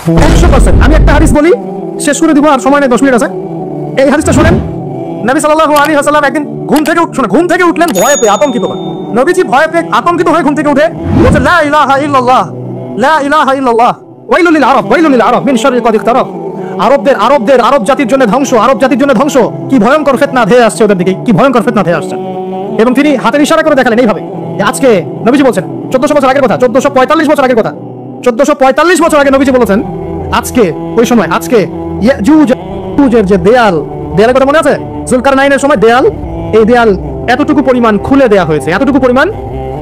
100%। আমি একটা হাদিস বলি, শেষ করে দিব, আর সময় নেই, 10 মিনিট আছে। এই হাদিসটা শুনেন। নবী সাল্লাল্লাহু আলাইহি ওয়াসাল্লাম একদিন ঘুম থেকে উঠলেন ভয় পেয়ে, আতঙ্কিত হয়ে। নবীজি ভয় পেয়ে আতঙ্কিত হয়ে ঘুম থেকে উঠে বলছেন, লা ইলাহা ইল্লাল্লাহ, লা ইলাহা ইল্লাল্লাহ, ওয়াইলুল লিল আরব মিন শাররি কাদ ইকতারাব। আরব জাতির জন্য ধ্বংস, আরব জাতির জন্য ধ্বংস। কি ভয়ঙ্কর ফিতনা ধেয়ে আসছে ওদের দিকে, কি ভয়ঙ্কর ফিতনা ধেয়ে আসছে। এবং তিনি হাতের ইশারা করে দেখালেন এইভাবে। আজকে নবীজি বলছেন 1400 বছর আগের কথা, 1445 বছর আগের কথা, 1445 বছর আগে নবীজি বলেছেন, আজকে ওই সময়, আজকে ইয়াজুজের যে দেয়ালের কথা মনে আছে? জুলকারনাইনের সময় এই দেয়াল এতটুকু পরিমাণ খুলে দেয়া হয়েছে, এতটুকু পরিমাণ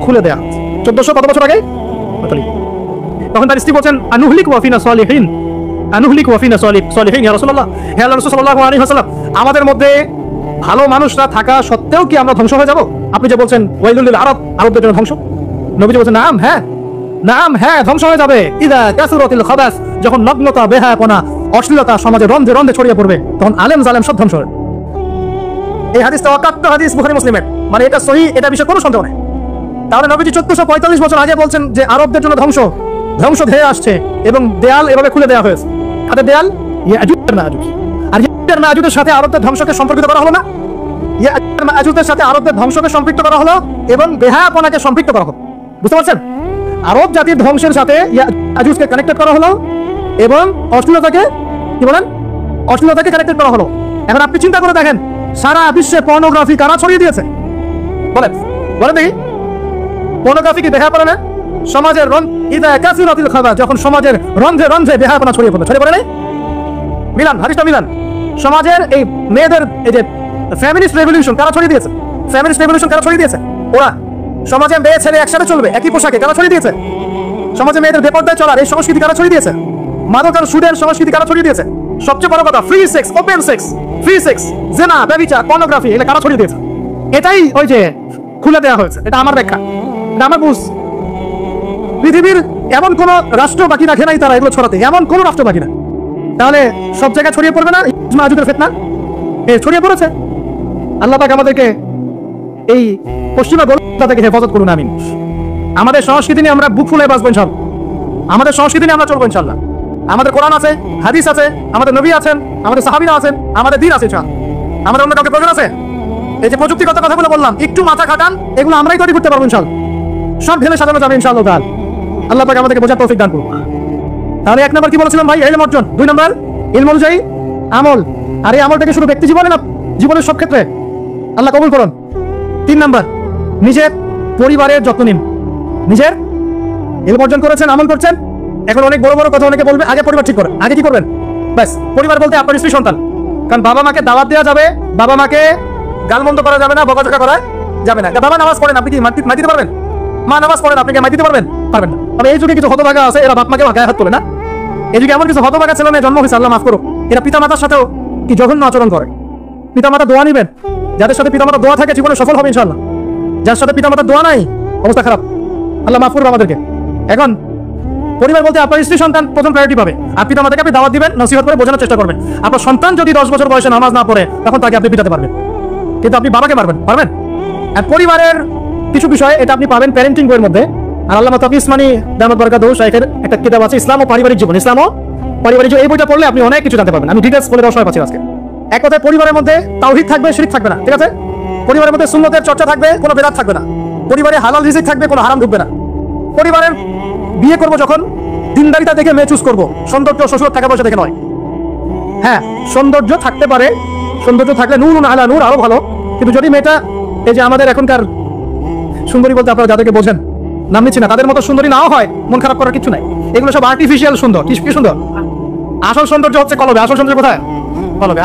খুলে দেয়া হয়েছে 1400 কত বছর আগে? তখন তার স্ত্রী বলছেন, আনুহলিক ওয়া ফিনা সালিহিন, আনুহলিক ওয়া ফিনা সালিহিন ইয়া রাসূলুল্লাহ, হে আল্লাহর রাসূল সাল্লাল্লাহু আলাইহি ওয়াসাল্লাম, আমাদের মধ্যে ভালো মানুষরা থাকা সত্ত্বেও কি আমরা ধ্বংস হয়ে যাব? আপনি যে বলছেন ওয়াইলুল লিল আরব, আরবদের জন্য ধ্বংস। নবীজি বলছেন, নাম হ্যাঁ ধ্বংস হয়ে যাবে। ইদা কাসুরাতিল খাবাস, যখন নগ্নতা, বেহায়াপনা, অশ্লীলতা সমাজে রন্ধে রন্ধে ছড়িয়ে পড়বে, তখন আলেম জালেম সব ধ্বংস হবে। এই হাদিসটা অকাট্য হাদিস, বুখারী মুসলিমের, মানে এটা সহিহ, এটা বিষয়ে কোনো সন্দেহ নেই। তাহলে নবীজি 1445 বছর আগে বলছেন যে আরবদের জন্য ধ্বংস ধেয়ে আসছে, এবং দেয়াল এভাবে খুলে দেওয়া হয়েছে। হাতের দেয়াল ইয়াজুজ আর মাজুজ, আর ইয়াজুজ আর মাজুজের সাথে আরবদের ধ্বংসকে সম্পর্কিত করা হলো না? ইয়াজুজ আর মাজুজের সাথে আরবদের ধ্বংসকে সম্পৃক্ত করা হলো, এবং বেহায়াপনাকে সম্পৃক্ত করা হলো। বুঝতে পারছেন? আরব জাতির ধ্বংসের সাথে ইয়াজুজকে কানেক্টেড করা হলো, এবং অশ্লীলতাকে, কি বলেন, অশ্লীলতাকে কানেক্টেড করা হলো। এখন আপনি চিন্তা করে দেখেন, সারা বিশ্বে পর্নোগ্রাফি কারা ছড়িয়ে দিয়েছে? বলেন দেখি, পর্নোগ্রাফি কি বেহায়াপনা না? সমাজের ইদা কাসুরাতিল খাবাস, যখন সমাজের রন্ধে রন্ধে বেহায়াপনা ছড়িয়ে পড়ে নাই? হাদিসটা মিলান। সমাজের এই মেয়েদের, এই যে ফ্যামিলিস্ট রেভলিউশন কারা ছড়িয়ে দিয়েছে? ওরা। সমাজে মেয়ে ছেলে একসাথে চলবে একই পোশাকে, কারা ছড়িয়ে দিয়েছে? সমাজে মেয়েদের বেপরদায় চলার এই সংস্কৃতি কারা ছড়িয়ে দিয়েছে? মাদক আর সুদের সংস্কৃতি কারা ছড়িয়ে দিয়েছে? সবচেয়ে বড় কথা, ফ্রি সেক্স, ওপেন সেক্স, জিনা, ব্যভিচার, পর্নোগ্রাফি, এগুলো কারা ছড়িয়ে দিয়েছে? এটাই ওই যে খুলে দেওয়া হয়েছে। এটা আমার ব্যাখ্যা, এটা আমার বুঝ। পৃথিবীর এমন কোন রাষ্ট্র বাকি রাখে নাই তারা এগুলো ছড়াতে, এমন কোন রাষ্ট্র বাকি না। তাহলে সব জায়গায় ছড়িয়ে পড়বে না মাজুদের ফিতনা? ছড়িয়ে পড়েছে। আল্লাহ পাক আমাদেরকে এই পশ্চিমা গোলতা থেকে হেফাজত করুন, আমিন। আমাদের সংস্কৃতি নিয়ে আমরা বুক ফুলে বাঁচবো ইনশাআল্লাহ। আমাদের সংস্কৃতি নিয়ে আমরা চলবো ইনশাআল্লাহ। আমাদের কোরআন আছে, হাদিস আছে, আমাদের নবী আছেন, আমাদের সাহাবীরা আছেন, আমাদের দ্বীন আছে। আমাদের অন্য কাউকে প্রয়োজন আছে? এই যে প্রযুক্তিগত কথাগুলো বললাম, একটু মাথা খাটান, এগুলো আমরাই তৈরি করতে পারবো ইনশাআল্লাহ। সব ঢেলে সাজানো যাবে ইনশাআল্লাহ তাআলা। আল্লাহ পাক আমাদেরকে বোঝার তৌফিক দান করুন। তাহলে 1 নম্বর কি বলেছিলাম ভাই? ইলম অর্জন। 2 নম্বর ইলম অনুযায়ী আমল। আর এই আমলটাকে শুধু ব্যক্তি জীবনে না, জীবনের সব ক্ষেত্রে আল্লাহ কবুল করুন। 3 নম্বর, নিজের পরিবারের যত্ন নিন। নিজের ইলম অর্জন করেছেন, আমল করছেন, এখন অনেক বড় বড় কথা অনেকে বলবে, আগে পরিবার ঠিক করেন। আগে কি করবেন? ব্যাস, পরিবার বলতে আপনার স্ত্রী সন্তান। কারণ বাবা মাকে দাওয়াত দেওয়া যাবে, বাবা মাকে গালমন্দ করা যাবে না, বকাঝকা করা যাবে না। বাবা নামাজ পড়েন, আপনি কি মাই দিতে পারবেন? মা নামাজ পড়েন, আপনি কি মাই দিতে পারবেন? না। তবে এই যুগে কিছু হতভাগা আছে, এরা বাপ মাকে গায়ে হাত তোলে না। এই যুগে এমন কিছু হতভাগা ছেলে মেয়ে জন্ম হয়েছে, আল্লাহ মাফ করুক, এরা পিতা মাতার সাথেও কি জঘন্য আচরণ করে। পিতা মাতা দোয়া নিবেন, যাদের সাথে পিতা মাতা দোয়া থাকে জীবনে সফল হবে ইনশাআল্লাহ। যার সাথে পিতা মাতা দোয়া নাই, অবস্থা খারাপ, আল্লাহ মাফ করবে আমাদেরকে। এখন পরিবার বলতে আপনার স্ত্রী সন্তান প্রথম প্রায়োরিটি পাবে, আর পিতা মাতাকে আপনি দাওয়াত দিবেন, নসিহত করে বোঝানোর চেষ্টা করবেন। আপনার সন্তান যদি 10 বছর বয়সে নামাজ না পড়ে, তখন তাকে আপনি পিটাতে পারবেন, কিন্তু আপনি বাবাকে পারবেন। আর পরিবারের কিছু বিষয় এটা আপনি পাবেন প্যারেন্টিং বইয়ের মধ্যে। আর আল্লামা তাকি ইসমানী দামাত বারাকাতুহু শাইখের একটা কিতাব আছে, ইসলাম ও পারিবারিক জীবন। এই বইটা পড়লে আপনি অনেক কিছু জানতে পারবেন। আমি ডিটেইলস বলে দেওয়ার সময় পাচ্ছি আজকে। এক কথায়, পরিবারের মধ্যে তাওহীদ থাকবে, শিরক থাকবে না, ঠিক আছে? পরিবারের মধ্যে সুন্নতের চর্চা থাকবে, কোনো বেদাত থাকবে না। পরিবারে হালাল রিজিক থাকবে, কোনো হারাম ঢুকবে না। পরিবারের বিয়ে করব যখন, দিনদারিতা দেখে মেয়ে চুজ করবো, সৌন্দর্য শ্বশুর টাকা পয়সা দেখে নয়। হ্যাঁ, সৌন্দর্য থাকতে পারে, সৌন্দর্য থাকলে নূরুন আলা নূর, আরো ভালো। কিন্তু যদি মেয়েটা, এই যে আমাদের এখনকার সুন্দরী বলতে আপনারা যাদেরকে বোঝেন, নাম নিচ্ছি না, তাদের মতো সুন্দরী নাও হয়, মন খারাপ করার কিছু নাই। এগুলো সব আর্টিফিশিয়াল সুন্দর। কি সুন্দর? আসল সৌন্দর্য হচ্ছে কলবে। আসল সৌন্দর্য কোথায়? কলবে।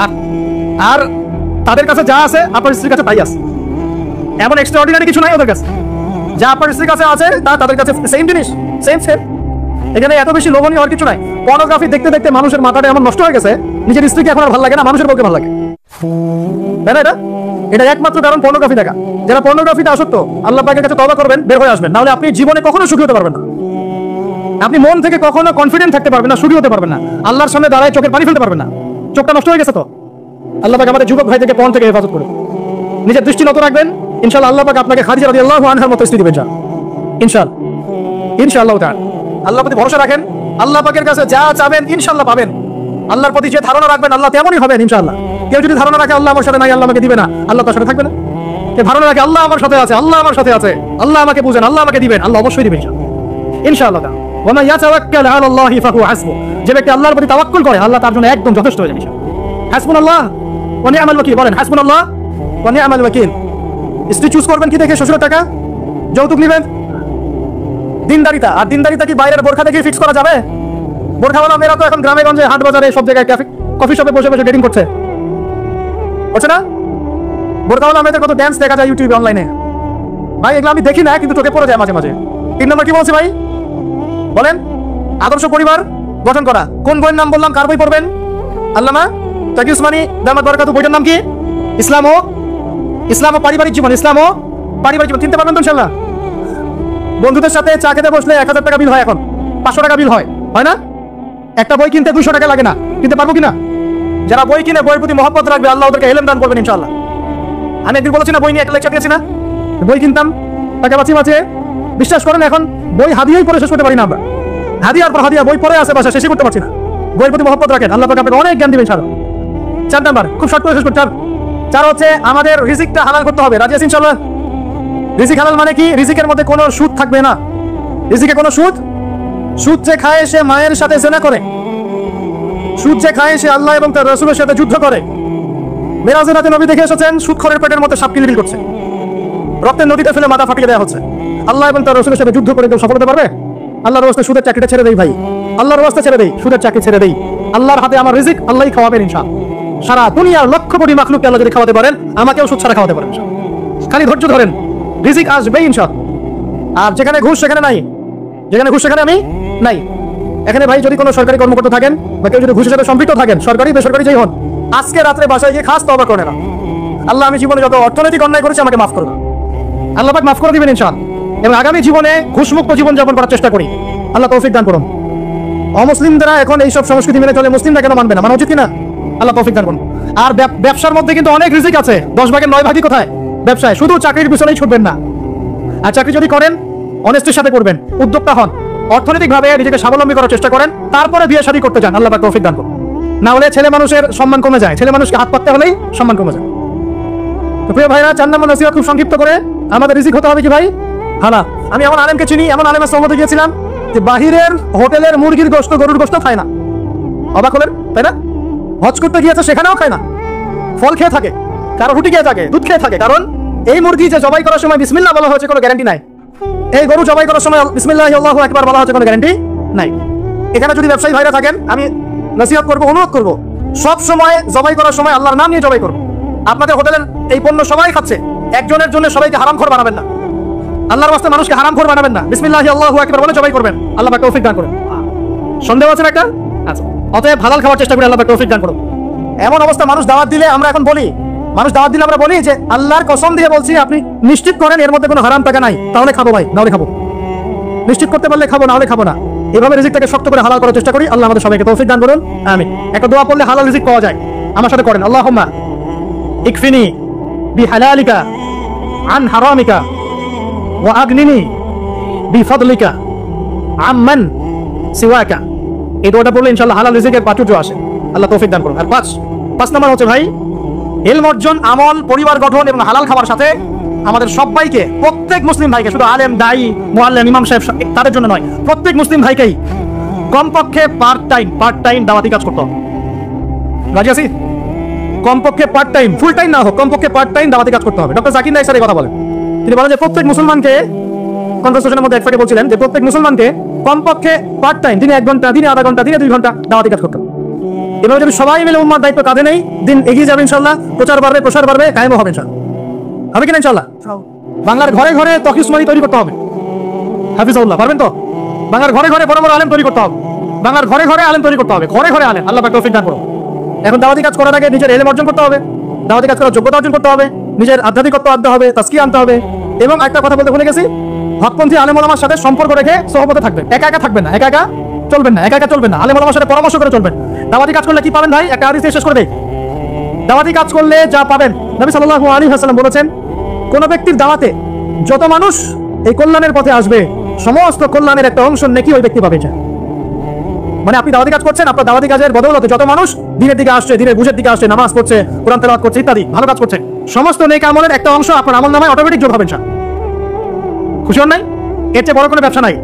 আর তাদের কাছে যা আছে আপনার স্ত্রীর কাছে তাই আছে। এমন এক্সট্রাঅর্ডিনারি কিছু নাই ওদের কাছে। যা আপনার স্ত্রীর কাছে আছে তা তাদের কাছে সেম জিনিস, সেম। এখানে এত বেশি লোভনীয় আর কিছু নাই। পর্নোগ্রাফি দেখতে দেখতে মানুষের মাথাটা এমন নষ্ট হয়ে গেছে, নিজের স্ত্রীকে এখন আর ভালো লাগে না, মানুষের বউকে ভালো লাগে। তাই না? এটা একমাত্র কারণ পর্নোগ্রাফি দেখা। যারা পর্নোগ্রাফিতে আসক্ত, আল্লাহ পাকের কাছে তওবা করবেন, বের হয়ে আসবেন, নাহলে আপনি জীবনে কখনো সুখী হতে পারবেন না। আপনি মন থেকে কখনো কনফিডেন্ট থাকতে পারবেন না, সুখী হতে পারবেন না। আল্লাহর সামনে দাঁড়ায় চোখের পানি ফেলতে পারবেন না। চোখটা নষ্ট হয়ে গেছে তো। আল্লাহ পাক আমাদের যুবক ভাই থেকে পর্ন থেকে হেফাজত করুন। নিজের দৃষ্টি নত রাখবেন, ইনশাআল্লাহ আল্লাহ পাক আপনাকে খাদিজা রাদিয়াল্লাহু আনহার মতো স্ত্রী দিবেন ইনশাআল্লাহ। তাআলা আল্লাহ প্রতি ভরসা রাখেন, আল্লাহ পাকের কাছে যা চাবেন ইনশাআল্লাহ পাবেন। আল্লাহর প্রতি যে ধারণা রাখবেন আল্লাহ তেমনই হবেন ইনশাআল্লাহ। কেউ যদি ধারণা রাখে আল্লাহ আমার সাথে নাই, আল্লাহ আমাকে দিবে না, আল্লাহ তার সাথে থাকবে না। কেউ ধারণা রাখে আল্লাহ আমার সাথে আছে, আল্লাহ আমার সাথে আছে, আল্লাহ আমাকে বুঝেন, আল্লাহ আমাকে দিবেন, আল্লাহ অবশ্যই দিবেন ইনশাআল্লাহ। ওয়া মান ইয়াতাওয়াক্কাল আলা আল্লাহি ফাহুয়া হাসবুহ, যে ব্যক্তি আল্লাহর প্রতি তাওয়াক্কুল করে আল্লাহ তার জন্য একদম যথেষ্ট হয়ে যাবে। হাসবুনাল্লাহ ওয়া নি'মাল ওয়াকিল, বলেন হাসবুনাল্লাহ ওয়া নি'মাল ওয়াকিল। স্ত্রী চুজ করবেন কি দেখে? শ্বশুরের টাকা যৌতুক নেবেন, দিনদারিতা। আর দিনদারিতা কি বাইরের বোরখা দেখে ফিক্স করা যাবে? বোরখাওয়ালা মেয়েরা তো এখন গ্রামে গঞ্জে, হাট বাজারে, সব জায়গায় কফি শপে বসে বসে ডেটিং করছে, হচ্ছে না? বোরখাওয়ালা মেয়েদের কত ড্যান্স দেখা যায় ইউটিউবে, অনলাইনে। ভাই এগুলো আমি দেখি না, কিন্তু চোখে পড়ে যায় মাঝে মাঝে। 3 নম্বর কি বলছি ভাই বলেন? আদর্শ পরিবার গঠন করা। কোন বইয়ের নাম বললাম? কার বই পড়বেন? আল্লামা তাকি উসমানী দামাত বারাকাতুহু। বইটার নাম কি? ইসলাম ও পারিবারিক জীবন। ইসলাম ও পারিবারিক জীবন। চিনতে পারবেন তো ইনশাআল্লাহ? বন্ধুদের সাথে চা খেতে বসলে 1000 টাকা বিল হয়, এখন 500 টাকা বিল হয় না? একটা বই কিনতে 200 টাকা লাগে না? কিনতে পারবো কিনা? যারা বই কিনে বইয়ের প্রতি মহব্বত রাখবে আল্লাহ ওদেরকে ইলম দান করবেন ইনশাআল্লাহ। আমি একদিন বলেছি না, বই নিয়ে একটা লেকচার দিয়েছি না, বই কিনতাম টাকা বাঁচিয়ে। বিশ্বাস করেন এখন বই হাদিয়াই পড়ে শেষ করতে পারি না আমরা। হাদিয়ার পর হাদিয়া বই পড়ে আছে বাসা, শেষই করতে পারছি না। বইয়ের প্রতি মহব্বত রাখেন, আল্লাহ পাক আপনাকে অনেক জ্ঞান দিবেন ইনশাআল্লাহ। 4 নাম্বার, খুব শর্ট করে শেষ করতে। 4 হচ্ছে আমাদের রিজিকটা হালাল করতে হবে। রাজি আছেন ইনশাআল্লাহ? রিজিক হালাল মানে কি? রিজিকের মধ্যে কোনো সুদ থাকবে না। রিজিকে কোনো সুদ যে খায় সে মায়ের সাথে জিনা করে, সুদ যে খায় সে আল্লাহ এবং তার রাসূলের সাথে যুদ্ধ করে। মেরাজের রাতে নবী দেখে এসেছেন সুদখোরের পেটের মধ্যে সাপ কিলবিল করছে, রক্তের নদীতে ফেলে মাথা ফাটিয়ে দেওয়া হচ্ছে। আল্লাহ এবং তার রাসূলের সাথে যুদ্ধ করে কেউ সফল হতে পারবে? আল্লাহর রাস্তায় সুদের চাকরিটা ছেড়ে দেই ভাই, আল্লাহর রাস্তায় ছেড়ে দেই, সুদের চাকরি ছেড়ে দেই। আল্লাহর হাতে আমার রিজিক, আল্লাহই খাওয়াবেন ইনশাআল্লাহ। সারা দুনিয়ার লক্ষ কোটি মাখলুককে আল্লাহ যদি খাওয়াতে পারেন, আমাকেও সুদ ছাড়া খাওয়াতে পারেন। খালি ধৈর্য ধরেন, রিজিক আসবেই ইনশাআল্লাহ। আর যেখানে ঘুষ সেখানে নাই, যেখানে ঘুষ সেখানে আমি নাই। এখানে ভাই যদি কোনো সরকারি কর্মকর্তা থাকেন বা কেউ যদি ঘুষের সাথে সম্পৃক্ত থাকেন, সরকারি বেসরকারি যেই হন, আজকে রাত্রে বাসায় গিয়ে খাস তওবা করে না, আল্লাহ আমি জীবনে যত অর্থনৈতিক অন্যায় করেছি আমাকে মাফ করুন। আল্লাহ পাক মাফ করে দিবেন ইনশাআল্লাহ। এবং আগামী জীবনে ঘুষমুক্ত জীবন যাপন করার চেষ্টা করি, আল্লাহ তৌফিক দান করুন। অমুসলিমরা এখন এইসব সংস্কৃতি মেনে চলে, মুসলিমরা কেন মানবে না? মানা উচিত কিনা? আল্লাহ তৌফিক দান করুন। আর ব্যবসার মধ্যে কিন্তু অনেক রিজিক আছে। 10 ভাগের 9 ভাগই কোথায়? ব্যবসায়। শুধু চাকরির পিছনেই ছুটবেন না। আর চাকরি যদি করেন অনেস্টির সাথে করবেন, উদ্যোক্তা হন, অর্থনৈতিকভাবে নিজেকে স্বাবলম্বী করার চেষ্টা করেন, তারপরে বিয়ে শাদী করতে চান, আল্লাহ পাক তৌফিক দান করুন। না হলে ছেলে মানুষের সম্মান কমে যায়, ছেলে মানুষকে হাত পাততে হলেই সম্মান কমে যায়। তো প্রিয় ভাইরা, 4 নম্বর নসিহত খুব সংক্ষিপ্ত করে, আমাদের রিজিক হতে হবে কি ভাই? হালাল। আমি এমন আলেমকে চিনি, এমন আলেমের সহমতে গিয়েছিলাম যে বাহিরের হোটেলের মুরগির গোশত, গরুর গোশত খায় না। অবাক হলেন তাই না? হজ করতে গিয়েছে সেখানেও খায় না, ফল খেয়ে থাকে, কারো রুটি খেয়ে থাকে, দুধ খেয়ে থাকে। কারণ এই মুরগি যে জবাই করার সময় বিসমিল্লাহ বলা হয়েছে কোনো গ্যারান্টি নাই। এই গরু জবাই করার সময় বিসমিল্লাহি আল্লাহু আকবার বলা হয়েছে কোনো গ্যারান্টি নাই। এখানে যদি ব্যবসায়ী ভাইরা থাকেন, আমি নসিহত করবো, অনুরোধ করবো, সব সময় জবাই করার সময় আল্লাহর নাম নিয়ে জবাই করবো। আপনাদের হোটেলের এই পণ্য সবাই খাচ্ছে, একজনের জন্য সবাইকে হারামখোর বানাবেন না। আল্লাহর রাস্তায় মানুষকে হারামখোর বানাবেন না। বিসমিল্লাহি আল্লাহু আকবার বলে জবাই করবেন, আল্লাহ পাক তৌফিক দান করুন। সন্দেহ আছে একটা? আচ্ছা, অতএব হালাল খাওয়ার চেষ্টা করি, আল্লাহ পাক তৌফিক দান করুন। এমন অবস্থা মানুষ দাওয়াত দিলে আমরা এখন বলি, আমরা বলি যে আল্লাহর কসম দিয়ে বলছি আপনি নিশ্চিত করেন এর মধ্যে কোনো হারাম টাকা নাই, তাহলে খাবো ভাই, নাহলে খাবো। নিশ্চিত করতে পারলে খাবো, নাহলে খাবো না। এভাবে রিজিকটাকে শক্ত করে হালাল করার চেষ্টা করি, আল্লাহ আমাদের সবাইকে তৌফিক দান করুন, আমিন। একটা দোয়া পড়লে হালাল রিজিক পাওয়া যায়, আমার সাথে করেন। আল্লাহুম্মা ইকফিনি বিহালালিকা আন হারামিকা ওয়া আগনিনি বিফাদলিকা আম্মান সিওয়াকা। এই দোয়াটা পড়লে ইনশাআল্লাহ হালাল রিজিকের প্রাচুর্য আসে, আল্লাহ তৌফিক দান করুন। আর 5 নম্বর হচ্ছে ভাই, ইলম অর্জন, আমল, পরিবার গঠন এবং হালাল খাবার সাথে আমাদের সবাইকে, প্রত্যেক মুসলিম ভাইকে, শুধু আলেম, দায়ী, মুআল্লিম, ইমাম সাহেব তাদের জন্য নয়, প্রত্যেক মুসলিম ভাইকেই কমপক্ষে পার্ট টাইম দাওয়াতি কাজ করতে হবে। রাজি আছি? কমপক্ষে পার্ট টাইম, ফুল টাইম না হোক, কমপক্ষে পার্ট টাইম দাওয়াতি কাজ করতে হবে। ডক্টর জাকির নায়েক স্যার এই কথা বলেন। তিনি বলেন যে প্রত্যেক মুসলমানকে, কনভারসেশনের মধ্যে একসাথে বলছিলেন যে প্রত্যেক মুসলমানকে কমপক্ষে পার্ট টাইম, দিনে 1 ঘন্টা, দিনে আধা ঘন্টা, দিনে 2 ঘন্টা দাওয়াতি কাজ করতে হবে। এভাবে যদি সবাই মিলে উম্মার দায়িত্ব কাঁধে নেই, দিন এগিয়ে যাবে ইনশাআল্লাহ, প্রচার বাড়বে, কায়েমও হবে ইনশাআল্লাহ। হবে কিনা ইনশাআল্লাহ? বাংলার ঘরে ঘরে তকি উসমানী তৈরি করতে হবে, হাফিজাহুল্লাহ, পারবেন তো? বাংলার ঘরে ঘরে বড় বড় আলেম তৈরি করতে হবে, বাংলার ঘরে ঘরে আলেম তৈরি করতে হবে, ঘরে ঘরে আলেম, আল্লাহ পাক তৌফিক দান করুন। এখন দাওয়াতি কাজ করার আগে নিজের ইলম অর্জন করতে হবে, দাওয়াতি কাজ করার যোগ্যতা অর্জন করতে হবে, নিজের আধ্যাত্মিকত্ব আনতে হবে, তাজকিয়া আনতে হবে। এবং একটা কথা বলতে ভুলে গেছি, হকপন্থী আলেম ওলামার সাথে সম্পর্ক রেখে সোহবতে থাকবেন, একা একা থাকবেন না, একা একা চলবেন না, আলেম ওলামার সাথে পরামর্শ করে চলবেন। দাওয়াতি কাজ করলে কি পাবেন ভাই? একটা হাদিস শেষ করে দেই। দাওয়াতি কাজ করলে যা পাবেন, নবী সাল্লাল্লাহু আলাইহি ওয়াসাল্লাম বলেছেন, কোন ব্যক্তির দাওয়াতে যত মানুষ এই কল্যাণের পথে আসবে, সমস্ত কল্যাণের একটা অংশ নেকি ওই ব্যক্তি পাবে। মানে আপনি দাওয়াতি কাজ করছেন, আপনার দাওয়াতি কাজের বদৌলতে যত মানুষ দিনের দিকে আসছে, দিনের বুঝের দিকে আসছে, নামাজ পড়ছে, কোরআন তেলাওয়াত করছে ইত্যাদি ভালো কাজ করছে, সমস্ত নেক আমলের একটা অংশ আপনার আমলনামায় অটোমেটিক যোগ হবে ইনশাআল্লাহ। খুশি হন নাই? এর চেয়ে বড় কোনো ব্যবসা নাই,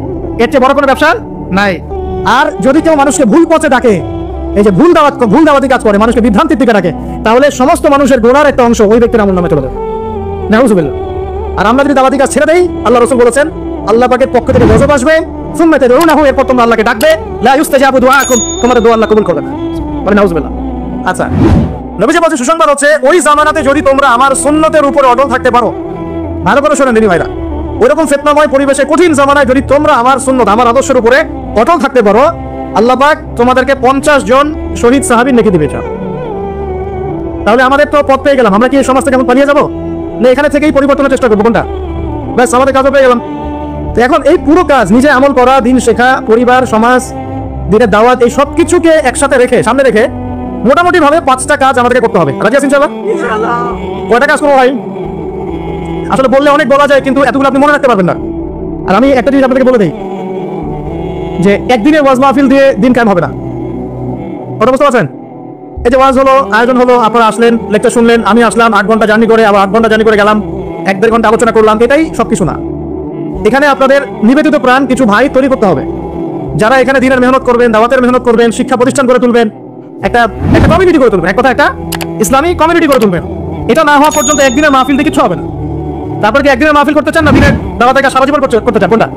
এর চেয়ে বড় কোনো ব্যবসা নাই। আর যদি কেউ মানুষকে ভুল পথে ডাকে, এই যে ভুল দাওয়াতি কাজ করে, মানুষকে বিভ্রান্তির দিকে ডাকে, তাহলে সমস্ত মানুষের গোনার একটা অংশ ওই ব্যক্তির আমলনামায় চলে যাবে। নাউযুবিল্লাহ। আর আমরা যদি দাওয়াতি কাজ ছেড়ে দেই, আল্লাহ রাসূল বলেছেন আল্লাহ পাকের পক্ষ থেকে গজব আসবে, সুম্মা তাদউনাহু, এরপর তোমরা আল্লাহকে ডাকবে, লা ইউস্তাজাবু দুআকুম, তোমাদের দোয়া আল্লাহ কবুল করবে না। মানে নাউযুবিল্লাহ। আচ্ছা, নবীজি বলেছেন সুসংবাদ হচ্ছে ওই জামানাতে যদি তোমরা আমার সুন্নতের উপর অটল থাকতে পারো, ভালো করে শোনেন দিনী ভাইরা, ওইরকম ফিতনাময় পরিবেশে কঠিন জামানায় যদি তোমরা আমার সুন্নত আমার আদর্শের উপরে অটল থাকতে পারো, আল্লাহ পাক তোমাদেরকে 50 জন শহীদ সাহাবীর নেকি দিবে। তাহলে আমাদের তো পথ পেয়ে গেলাম, আমরা কি এই সমাজ থেকে এখন পালিয়ে যাবো না এখানে থেকেই পরিবর্তনের চেষ্টা করবো? কোনটা? ব্যাস, আমাদের কাজও পেয়ে গেলাম। তো এখন এই পুরো কাজ নিজে আমল করা, দিন শেখা, পরিবার, সমাজ, দিনের দাওয়াত, এই সব কিছুকে একসাথে রেখে, সামনে রেখে মোটামুটি ভাবে 5টা কাজ আমাদেরকে করতে হবে। রাজি আছেন ইনশাআল্লাহ? কয়টা কাজ করবো ভাই? আসলে বললে অনেক বলা যায়, কিন্তু এতগুলো আপনি মনে রাখতে পারবেন না। আর আমি একটা জিনিস আপনাদেরকে বলে দিই যে একদিনের ওয়াজ মাহফিল দিয়ে দিন কায়েম হবে না। ওটা বুঝতে পারছেন? এই যে ওয়াজ হলো, আয়োজন হলো, আপনারা আসলেন, লেকচার শুনলেন, আমি আসলাম 8 ঘন্টা জার্নি করে, আবার 8 ঘন্টা জার্নি করে গেলাম, 1-1.5 ঘন্টা আলোচনা করলাম, এটাই সবকিছু না। এখানে আপনাদের নিবেদিত প্রাণ কিছু ভাই তৈরি করতে হবে, যারা এখানে দিনের মেহনত করবেন, দাওয়াতের মেহনত করবেন, শিক্ষা প্রতিষ্ঠান করে তুলবেন, একটা কমিউনিটি করে তুলবেন, এক কথা একটা ইসলামী কমিউনিটি করে তুলবেন। এটা না হওয়া পর্যন্ত একদিনের মাহফিল দিয়ে কিছু হবে না। তারপর কি একদিনের মাহফিল করতে চান না দিনের দাওয়াতের কাজ সারা জীবন করতে চান? কোনটা?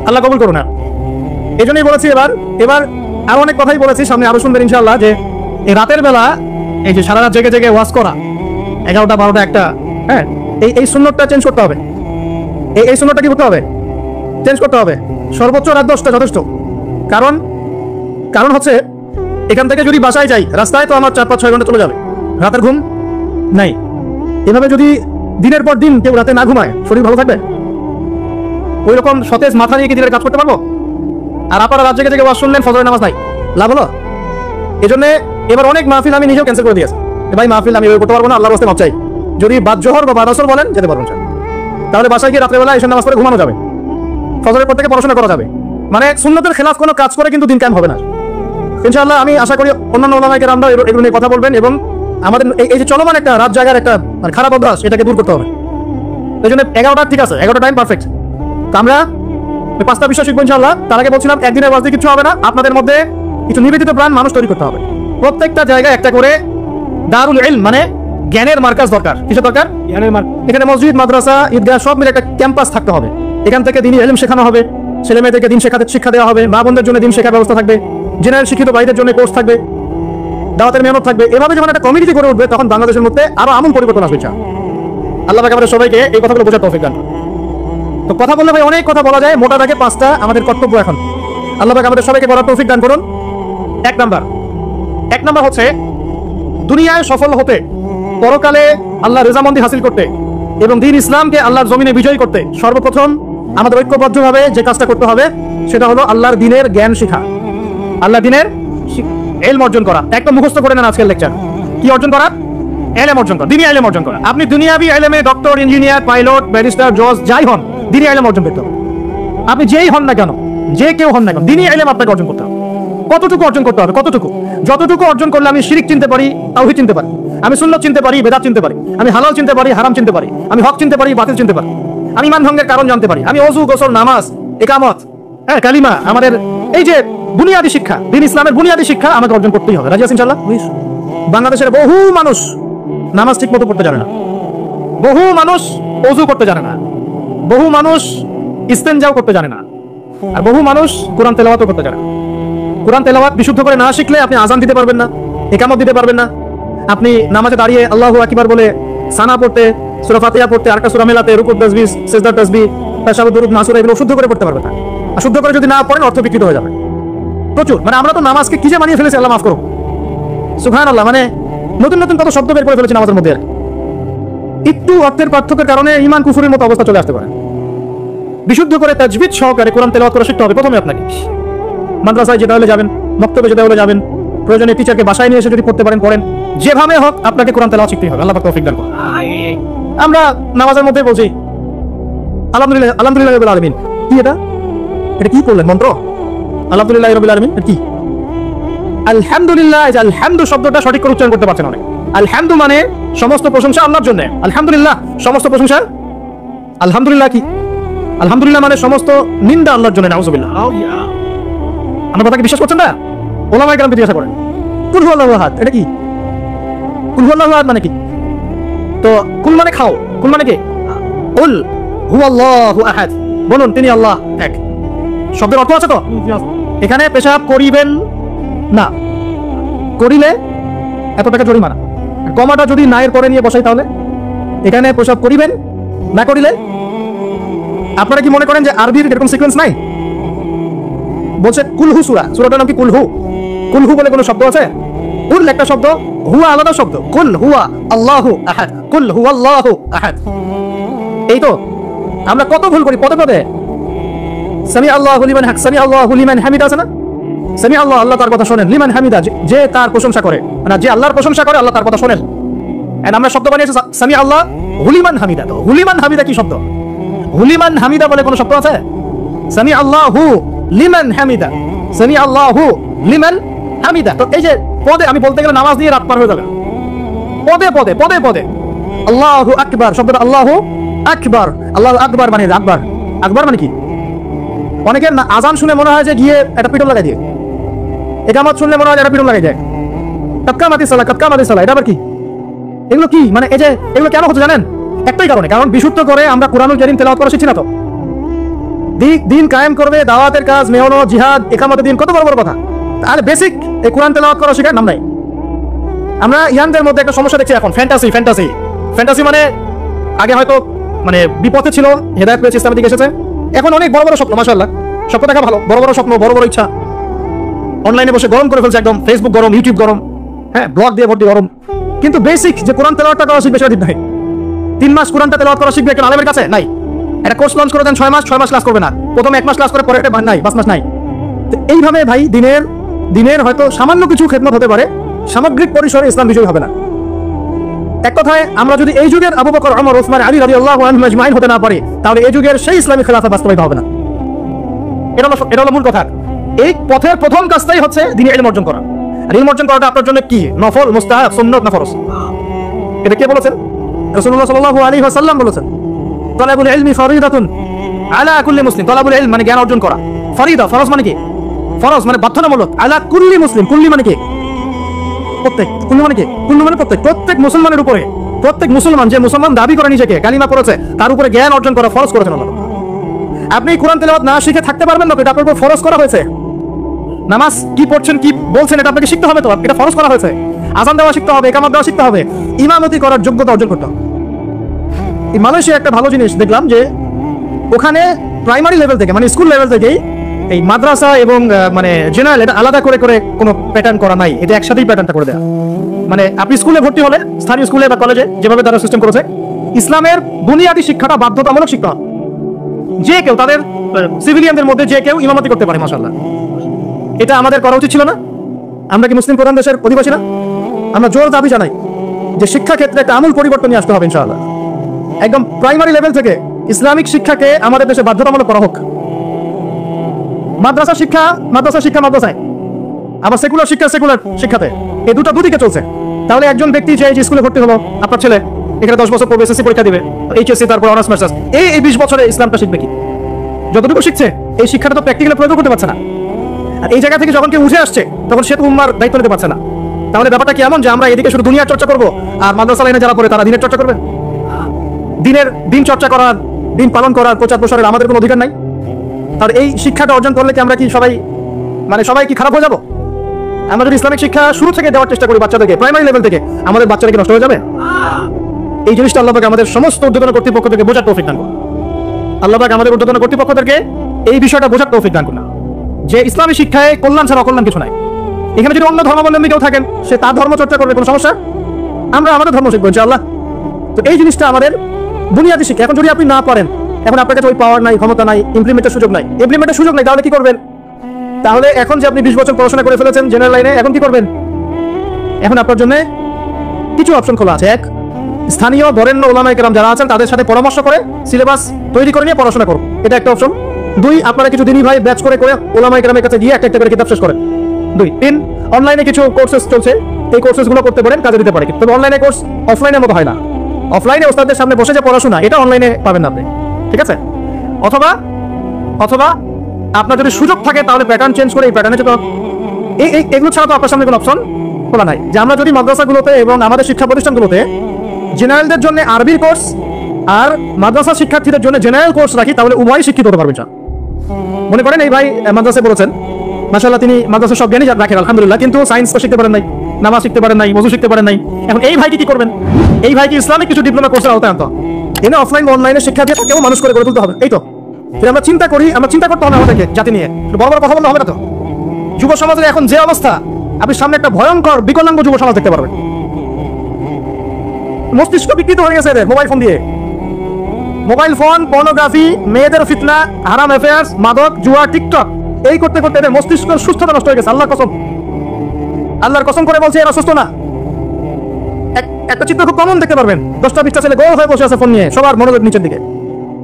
আল্লাহ কবুল করুন না। এই জন্যই বলেছি এবার আরো অনেক কথাই বলেছি, সামনে আরো শুনবেন ইনশাআল্লাহ, যে এই রাতের বেলা এই যে সারা রাত জেগে জেগে ওয়াজ করা, 11টা 12টা 1টা, হ্যাঁ, এই সুন্নতটা চেঞ্জ করতে হবে। এই সুন্নতটা কি করতে হবে? চেঞ্জ করতে হবে। সর্বোচ্চ রাত 10টা যথেষ্ট। কারণ হচ্ছে এখান থেকে যদি বাসায় যাই, রাস্তায় তো আমার 4-5-6 ঘন্টা চলে যাবে, রাতের ঘুম নাই। এভাবে যদি দিনের পর দিন কেউ রাতে না ঘুমায়, শরীর ভালো থাকবে? ওই রকম সতেজ মাথা নিয়ে কি দিনের কাজ করতে পারবো? আর আপনারা রাত জেগে জেগে ওয়াজ শুনলেন, ফজরের নামাজ নাই, লাভ হলো? এই জন্য এবার অনেক মাহফিল আমি নিজেও ক্যান্সেল করে দিয়েছি। ভাই মাহফিল আমি করতে পারবো না, আল্লাহর রাস্তায় মাপ চাই। যদি বাদ জোহর বা বাদ আসর বলেন যেতে পারবেন, তাহলে বাসায় গিয়ে রাত্রেবেলা এসে নামাজ পড়ে ঘুমানো যাবে, ফজরের পর থেকে পড়াশোনা করা যাবে। মানে সুন্নতের খেলাফ কোনো কাজ করে কিন্তু দিন কায়েম হবে না ইনশাআল্লাহ। আমি আশা করি অন্যান্য ওলামায়ে কেরামরা এগুলো নিয়ে কথা বলবেন, এবং আমাদের এই যে চলমান একটা রাত জায়গার একটা খারাপ অভ্যাস, এটাকে দূর করতে হবে। এই জন্য 11টা ঠিক আছে, 11টা টাইম পারফেক্ট। তো আমরা 5টা বিষয় শিখবো ইনশাআল্লাহ। তার আগে বলছিলাম একদিনের ওয়াজ দিয়ে কিছু হবে না, আপনাদের মধ্যে কিছু নিবেদিত প্রাণ মানুষ তৈরি করতে হবে। প্রত্যেকটা জায়গায় একটা করে দারুল ইলম, মানে জ্ঞানের মার্কাজ দরকার। কিসের দরকার? জ্ঞানের মার্কাজ। এখানে মসজিদ, মাদ্রাসা, ঈদগাহ সব মিলে একটা ক্যাম্পাস থাকতে হবে। এখান থেকে দিনী ইলম শেখানো হবে, ছেলে মেয়েদেরকে দিন শিক্ষা দেওয়া হবে, মা বোনদের জন্য দিন শেখার ব্যবস্থা থাকবে, জেনারেল শিক্ষিত ভাইদের জন্য কোর্স থাকবে, দাওয়াতের মেহনত থাকবে। এভাবে যখন একটা কমিউনিটি গড়ে উঠবে, তখন বাংলাদেশের মধ্যে আরো আমূল পরিবর্তন আসবে। আল্লাহ পাক আমাদের সবাইকে এই কথাগুলো বোঝার তৌফিক দান। তো কথা বললে ভাই অনেক কথা বলা যায়, মোটা দাগে 5টা আমাদের কর্তব্য এখন। আল্লাহ পাক আমাদের সবাইকে করার তৌফিক দান করুন। এক নাম্বার হচ্ছে দুনিয়ায় সফল হতে, পরকালে আল্লাহ রেজামন্দি হাসিল করতে এবং দ্বীন ইসলামকে আল্লাহর জমিনে বিজয়ী করতে সর্বপ্রথম আমাদের ঐক্যবদ্ধভাবে যে কাজটা করতে হবে, সেটা হলো আল্লাহর দ্বীনের জ্ঞান শিখা, আল্লাহ দ্বীনের ইলম অর্জন করা। একদম মুখস্থ করে নেন আজকের লেকচার। কি অর্জন করা? ইলম অর্জন করা, দ্বীনি ইলম অর্জন করা। আপনি দুনিয়াবি ইলমে ডক্টর, ইঞ্জিনিয়ার, পাইলট, ব্যারিস্টার, জজ যাই হন, দ্বীনি ইলম অর্জন করতে হবে। আপনি যেই হন না কেন, যে কেউ হন না কেন, দ্বীনি ইলম আপনাকে অর্জন করতে হবে। কতটুকু অর্জন করতে হবে? কতটুকু? যতটুকু অর্জন করলে আমি শিরিক চিনতে পারি, তাওহীদ চিনতে পারি, আমি সুন্নাত চিনতে পারি, বেদাত চিনতে পারি, আমি হালাল চিনতে পারি, হারাম চিনতে পারি, আমি হক চিনতে পারি, বাতিল চিনতে পারি, আমি ঈমান ভঙ্গের কারণ জানতে পারি, আমি ওযু, গোসল, নামাজ, ইকামত, হ্যাঁ, কালিমা, আমাদের এই যে বুনিয়াদী শিক্ষা, দ্বীন ইসলামের বুনিয়াদী শিক্ষা আমাকে অর্জন করতেই হবে। রাজি আছেন ইনশাআল্লাহ? বাংলাদেশের বহু মানুষ নামাজ ঠিক মতো পড়তে জানে না, বহু মানুষ ওযু করতে জানে না, বহু মানুষ ইস্তেনজাও করতে জানে না, আর বহু মানুষ কোরআন তেলাওয়াতও করতে জানে না। কোরআন তেলাওয়াত বিশুদ্ধ করে না শিখলে আপনি আজান দিতে পারবেন না, ইকামত দিতে পারবেন না, আপনি নামাজে দাঁড়িয়ে আল্লাহু আকবার বলে সানা পড়তে, সূরা ফাতিহা পড়তে, আরেকটা সূরা মেলাতে, রুকুর তাসবিহ, সিজদার তাসবিহ, তাশাহুদ, দুরূদ, নাসুরা এগুলো শুদ্ধ করে পড়তে পারবেন না। আর শুদ্ধ করে যদি না পড়েন অর্থ বিকৃত হয়ে যাবে প্রচুর। মানে আমরা তো নামাজকে কি যে মানিয়ে ফেলেছি, আল্লাহ মাফ করুন, সুবহানাল্লাহ। মানে নতুন নতুন কত শব্দ বের করে ফেলেছি নামাজের মধ্যে। একটু অর্থের পার্থক্যের কারণে ঈমান কুফরের মতো অবস্থা চলে আসতে পারে। বিশুদ্ধ করে তাজবিদ সহকারে কোরআন তেলাওয়াত করা শিখতে হবে প্রথমে আপনাকে। মাদ্রাসায় যেতে হলে যাবেন, মক্তবে যেতে হলে যাবেন, প্রয়োজনে টিচারকে বাসায় নিয়ে এসে যদি পড়তে পারেন পড়েন, যেভাবে হোক আপনাকে কোরআন তেলাওয়াত শিখতেই হবে। আল্লাহ পাক তৌফিক দান করুন। আমরা নামাজের মধ্যে বলছি আলহামদুলিল্লাহ রাব্বিল আলামিন। কি এটা? এটা কি করলেন মন্ত্র? আলহামদুলিল্লাহ রাব্বিল আলামিন কি? আলহামদুলিল্লাহ, এই যে আলহামদু শব্দটা সঠিক করে উচ্চারণ করতে পারছেন অনেক। আলহামদু মানে সমস্ত প্রশংসা আল্লাহর জন্য। আলহামদুলিল্লাহ সমস্ত প্রশংসা। আলহামদুলিল্লাহ কি? আলহামদুলিল্লাহ মানে সমস্ত নিন্দা আল্লাহর জন্য। নাউজুবিল্লাহ। আমার কথা কি বিশ্বাস করছেন না? ওলামায়ে কেরাম জিজ্ঞাসা করেন কুল হুয়াল্লাহু আহাদ এটা কি? কুল হুয়াল্লাহু আহাদ মানে কি? তো কুল মানে খাও, কুল মানে কি? কুল হুয়াল্লাহু আহাদ, বলুন তিনি আল্লাহ এক। শব্দের অর্থ আছে তো? এখানে পেশাব করিবেন না, করিলে এত টাকা জরিমানা। কমাটা যদি না এর পরে নিয়ে বসাই তাহলে এখানে পেশাব করিবেন না করিলে। আপনারা কি মনে করেন যে আরবির এরকম সিকোয়েন্স নাই? বলছে কুলহু সূরা, সূরাটার নাম কি কুলহু? কুলহু বলে কোনো শব্দ আছে? কুল একটা শব্দ, হুয়া আলাদা শব্দ। কুল হুয়া আল্লাহু আহাদ, কুল হুয়াল্লাহু আহাদ। এই তো আমরা কত ভুল করি পদে পদে। সামি আল্লাহু লিমান হাক, সামি আল্লাহু লিমান হামিদা আছে না? সামি আল্লাহ, আল্লাহ তার কথা শোনেন। লিমান হামিদা, যে তার প্রশংসা করে, মানে যে আল্লাহর প্রশংসা করে আল্লাহ তার কথা শোনেন। এন্ড আমরা শব্দ বানিয়েছি সামি আল্লাহ হুলিমান হামিদা। তো হুলিমান হামিদা কি শব্দ? হুলিমান হামিদা বলে কোনো শব্দ আছে? সামি আল্লাহু লিমান হামিদা, সামি আল্লাহু লিমান হামিদা। তো এই যে পদে, আমি বলতে গেলে নামাজ দিয়ে রাত পার হয়ে যাবে। পদে পদে পদে পদে আল্লাহু আকবার শব্দটা, আল্লাহু আকবার, আল্লাহু আকবার মানে আকবার। আকবার মানে কি? অনেকের আজান শুনে মনে হয় যে গিয়ে একটা পিটন লাগাই দিয়ে, ইকামত শুনলে মনে হয় একটা পিটন লাগাই যায়। কাতকামাতি সালাহ, কাতকামাতি সালাহ, এটা আবার কি? এগুলো কি মানে? এই যে এগুলো কেন হচ্ছে জানেন? একটাই কারণে, কারণ বিশুদ্ধ করে আমরা কুরআনুল কারীম তেলাওয়াত করা শিখছি না। তো দিন কায়েম করবে, দাওয়াতের কাজ, মেহনত, জিহাদ, ইকামতের দিন, কত বড় বড় কথা। তাহলে বেসিক এই কোরআন তেলাওয়াত করা শেখার নাম নাই। আমরা ইয়াংদের মধ্যে একটা সমস্যা দেখছি এখন, ফ্যান্টাসি। ফ্যান্টাসি ফ্যান্টাসি মানে আগে হয়তো মানে বিপথে ছিল, হেদায়েত পেয়েছে, ইসলামের দিকে এসেছে। এখন অনেক বড় বড় স্বপ্ন, মাশাআল্লাহ, স্বপ্ন দেখা ভালো, বড় বড় স্বপ্ন, বড় বড় ইচ্ছা। অনলাইনে বসে গরম করে ফেলছে একদম, ফেসবুক গরম, ইউটিউব গরম, হ্যাঁ, ব্লগ দিয়ে ভর্তি গরম। কিন্তু বেসিক যে কোরআন তেলাওয়াতটা করা শিখবে সেটা ঠিক নাই। 3 মাস কোরআনটা তেলাওয়াত করা শিখবে একজন আলেমের কাছে নাই। একটা কোর্স লঞ্চ করে দেন 6 মাস, 6 মাস ক্লাস করবে না, প্রথমে 1 মাস ক্লাস করে পরে একটা নাই, 5 মাস নাই। তো এইভাবে ভাই দিনের হয়তো সামান্য কিছু খেদমত হতে পারে, সামগ্রিক পরিসরে ইসলাম বিষয় হবে না। এক কথায় আমরা যদি এই যুগের আবু বকর, ওমর, ওসমান, আলী রাদিয়াল্লাহু আনহুম আজমাইন হতে না পারি, তাহলে এই যুগের সেই ইসলামী খেলাফত বাস্তবায়িত হবে না। এটা হলো মূল কথা। এই পথের প্রথম কাজটাই হচ্ছে দ্বীনি ইলম অর্জন করা। আর ইলম অর্জন করাটা আপনার জন্য কি? নফল, মুস্তাহাব, সুন্নাত না ফরজ? এটা কে বলেছেন? রাসূলুল্লাহ সাল্লাল্লাহু আলাইহি ওয়াসাল্লাম বলেছেন, তালাবুল ইলমি ফরিদাতুন আলা কুল্লি মুসলিম। তালাবুল ইলম মানে জ্ঞান অর্জন করা, ফরিদা ফরজ মানে কি? ফরজ মানে বাধ্যতামূলক। আলা কুল্লি মুসলিম, কুল্লি মানে কি? প্রত্যেক। কুল্লি মানে কি? কুল্লি মানে প্রত্যেক। প্রত্যেক মুসলমানের উপরে, প্রত্যেক মুসলমান যে মুসলমান দাবি করে নিজেকে, কালিমা পড়েছে, তার উপরে জ্ঞান অর্জন করা ফরজ করেছেন আল্লাহ। আপনি কোরআন তেলাওয়াত না শিখে থাকতে পারবেন না, এটা আপনার উপর ফরজ করা হয়েছে। নামাজ কি পড়ছেন, কি বলছেন, এটা আপনাকে শিখতে হবে, তো এটা ফরজ করা হয়েছে। আযান দেওয়া শিখতে হবে, ইকামত দেওয়া শিখতে হবে, ইমামতি করার যোগ্যতা অর্জন করতে হবে। এই মালয়েশিয়া একটা ভালো জিনিস দেখলাম যে ওখানে প্রাইমারি লেভেল থেকে, মানে স্কুল লেভেল থেকেই এই মাদ্রাসা এবং মানে জেনারেল, এটা আলাদা করে করে কোনো প্যাটার্ন করা নাই, এটা একসাথেই প্যাটার্নটা করে দেয়া। মানে আপনি স্কুলে ভর্তি হলে, স্থানীয় স্কুলে বা কলেজে যেভাবে তারা সিস্টেম করেছে, ইসলামের বুনিয়াদী শিক্ষাটা বাধ্যতামূলক শিখতে হবে। যে কেউ, তাদের সিভিলিয়ানদের মধ্যে যে কেউ ইমামতি করতে পারে, মাশাআল্লাহ। এটা আমাদের করা উচিত ছিল না? আমরা কি মুসলিম প্রধান দেশের অধিবাসী না? আমরা জোর দাবি জানাই যে শিক্ষা ক্ষেত্রে একটা আমূল পরিবর্তন নিয়ে আসতে হবে ইনশাআল্লাহ। একদম প্রাইমারি লেভেল থেকে ইসলামিক শিক্ষাকে আমাদের দেশে বাধ্যতামূলক করা হোক। মাদ্রাসা শিক্ষা মাদ্রাসায়, আবার সেকুলার শিক্ষাতে, এই দুদিকে চলছে। তাহলে একজন ব্যক্তি যে স্কুলে ভর্তি হলো, আপনার ছেলে এখানে 10 বছর পড়বে, এসএসসি পরীক্ষা দিবে, এইচএসসি, তারপর অনার্স মাস্টার্স, এই 20 বছরে ইসলামটা শিখবে কি? যতটুকু শিখছে এই শিক্ষাটা তো প্র্যাকটিক্যালি প্রয়োগ করতে পারছে না। আর এই জায়গা থেকে যখন কেউ উঠে আসছে, তখন সে তো উম্মার দায়িত্ব নিতে পারছে না। তাহলে ব্যাপারটা কি এমন যে আমরা এদিকে শুধু দুনিয়ার চর্চা করবো, আর মাদ্রাসা লাইনে যারা পড়ে তারা দিনের চর্চা করবে? দিন চর্চা করার, দিন পালন করার, প্রচার প্রসারের আমাদের কোনো অধিকার নাই? আর এই শিক্ষাটা অর্জন করলে কি আমরা কি সবাই কি খারাপ হয়ে যাব? আমরা যদি ইসলামিক শিক্ষা শুরু থেকে দেওয়ার চেষ্টা করি বাচ্চাদেরকে, প্রাইমারি লেভেল থেকে, আমাদের বাচ্চারা কি নষ্ট হয়ে যাবে? এই জিনিসটা আল্লাহ পাক আমাদের সমস্ত ঊর্ধ্বতন কর্তৃপক্ষদেরকে বোঝার তৌফিক দান করুন। আল্লাহ পাক আমাদের ঊর্ধ্বতন কর্তৃপক্ষদেরকে এই বিষয়টা বোঝার তৌফিক দান করুন যে ইসলামী শিক্ষায় কল্যাণ ছাড়া অকল্যাণ কিছু নাই। এখানে যদি অন্য ধর্মাবলম্বী কেউ থাকেন, সে তার ধর্ম চর্চা করবে, কোনো সমস্যা? আমরা আমাদের ধর্ম শিখবো ইনশাআল্লাহ। তো এই জিনিসটা আমাদের বুনিয়াদী শিক্ষা। এখন যদি আপনি না পারেন, এখন আপনার কাছে ওই পাওয়ার নাই, ক্ষমতা নাই, ইমপ্লিমেন্টের সুযোগ নাই, তাহলে কি করবেন? তাহলে এখন যে আপনি 20 বছর পড়াশোনা করে ফেলেছেন জেনারেল লাইনে, এখন কি করবেন? এখন আপনার জন্য কিছু অপশন খোলা আছে। এক, স্থানীয় বরেণ্য ওলামায়ে কেরাম যারা আছেন তাদের সাথে পরামর্শ করে সিলেবাস তৈরি করে নিয়ে পড়াশোনা করুন, এটা একটা অপশন। 2, আপনারা কিছু দিনী ভাই ব্যাচ করে ওলামায়ে কেরামের কাছে গিয়ে একটা করে কিতাব শেষ করেন। 2 3 অনলাইনে কিছু কোর্সেস চলছে, এই কোর্সেসগুলো করতে পারেন, কাজে দিতে পারে। তবে অনলাইনে কোর্স অফলাইনের মতো হয় না। অফলাইনে ওস্তাদদের সামনে বসে যে পড়াশোনা, এটা অনলাইনে পাবেন না আপনি, ঠিক আছে? অথবা অথবা আপনার যদি সুযোগ থাকে তাহলে প্যাটার্ন চেঞ্জ করে এই প্যাটার্নে যেতে, এগুলো ছাড়া তো আপনার সামনে কোনো অপশন খোলা নাই। যে আমরা যদি মাদ্রাসাগুলোতে এবং আমাদের শিক্ষা প্রতিষ্ঠানগুলোতে জেনারেলদের জন্য আরবির কোর্স আর মাদ্রাসা শিক্ষার্থীদের জন্য জেনারেল কোর্স রাখি, তাহলে উভয় শিক্ষিত হতে পারবেন। মনে করেন এই ভাই মাদ্রাসায় বলেছেন, মাশাআল্লাহ তিনি মাদ্রাসা সব জ্ঞানই রাখেন আলহামদুলিল্লাহ, কিন্তু সায়েন্স তো শিখতে পারেন নাই, নামাজ শিখতে পারেন নাই, ওযু শিখতে পারেন নাই। এখন এই ভাইকে কি করবেন? এই ভাইকে ইসলামিক কিছু ডিপ্লোমা কোর্সের আওতায় আনতে হবে, এনে অফলাইন বা অনলাইনে শিক্ষা দিয়ে তাকেও মানুষ করে গড়ে তুলতে হবে। এই তো আমরা চিন্তা করতে হবে আমাদেরকে জাতি নিয়ে, বড় বড় কথা বললে হবে না তো। যুব সমাজের এখন যে অবস্থা, আপনি সামনে একটা ভয়ঙ্কর বিকলাঙ্গ যুব সমাজ দেখতে পারবেন। মস্তিষ্ক বিকৃত হয়ে গেছে এদের মোবাইল ফোন দিয়ে। মোবাইল ফোন, পর্নোগ্রাফি, মেয়েদের ফিতনা, হারাম অ্যাফেয়ার্স, মাদক, জুয়া, টিকটক, এই করতে করতে এদের মস্তিষ্ক সুস্থতা নষ্ট হয়ে গেছে। আল্লাহর কসম করে বলছে এরা সুস্থ না। একটা চিত্র খুব কমন দেখতে পারবেন, 10টা 20টা ছেলে গোল হয়ে বসে আছে ফোন নিয়ে, সবার মনোযোগ নিচের দিকে।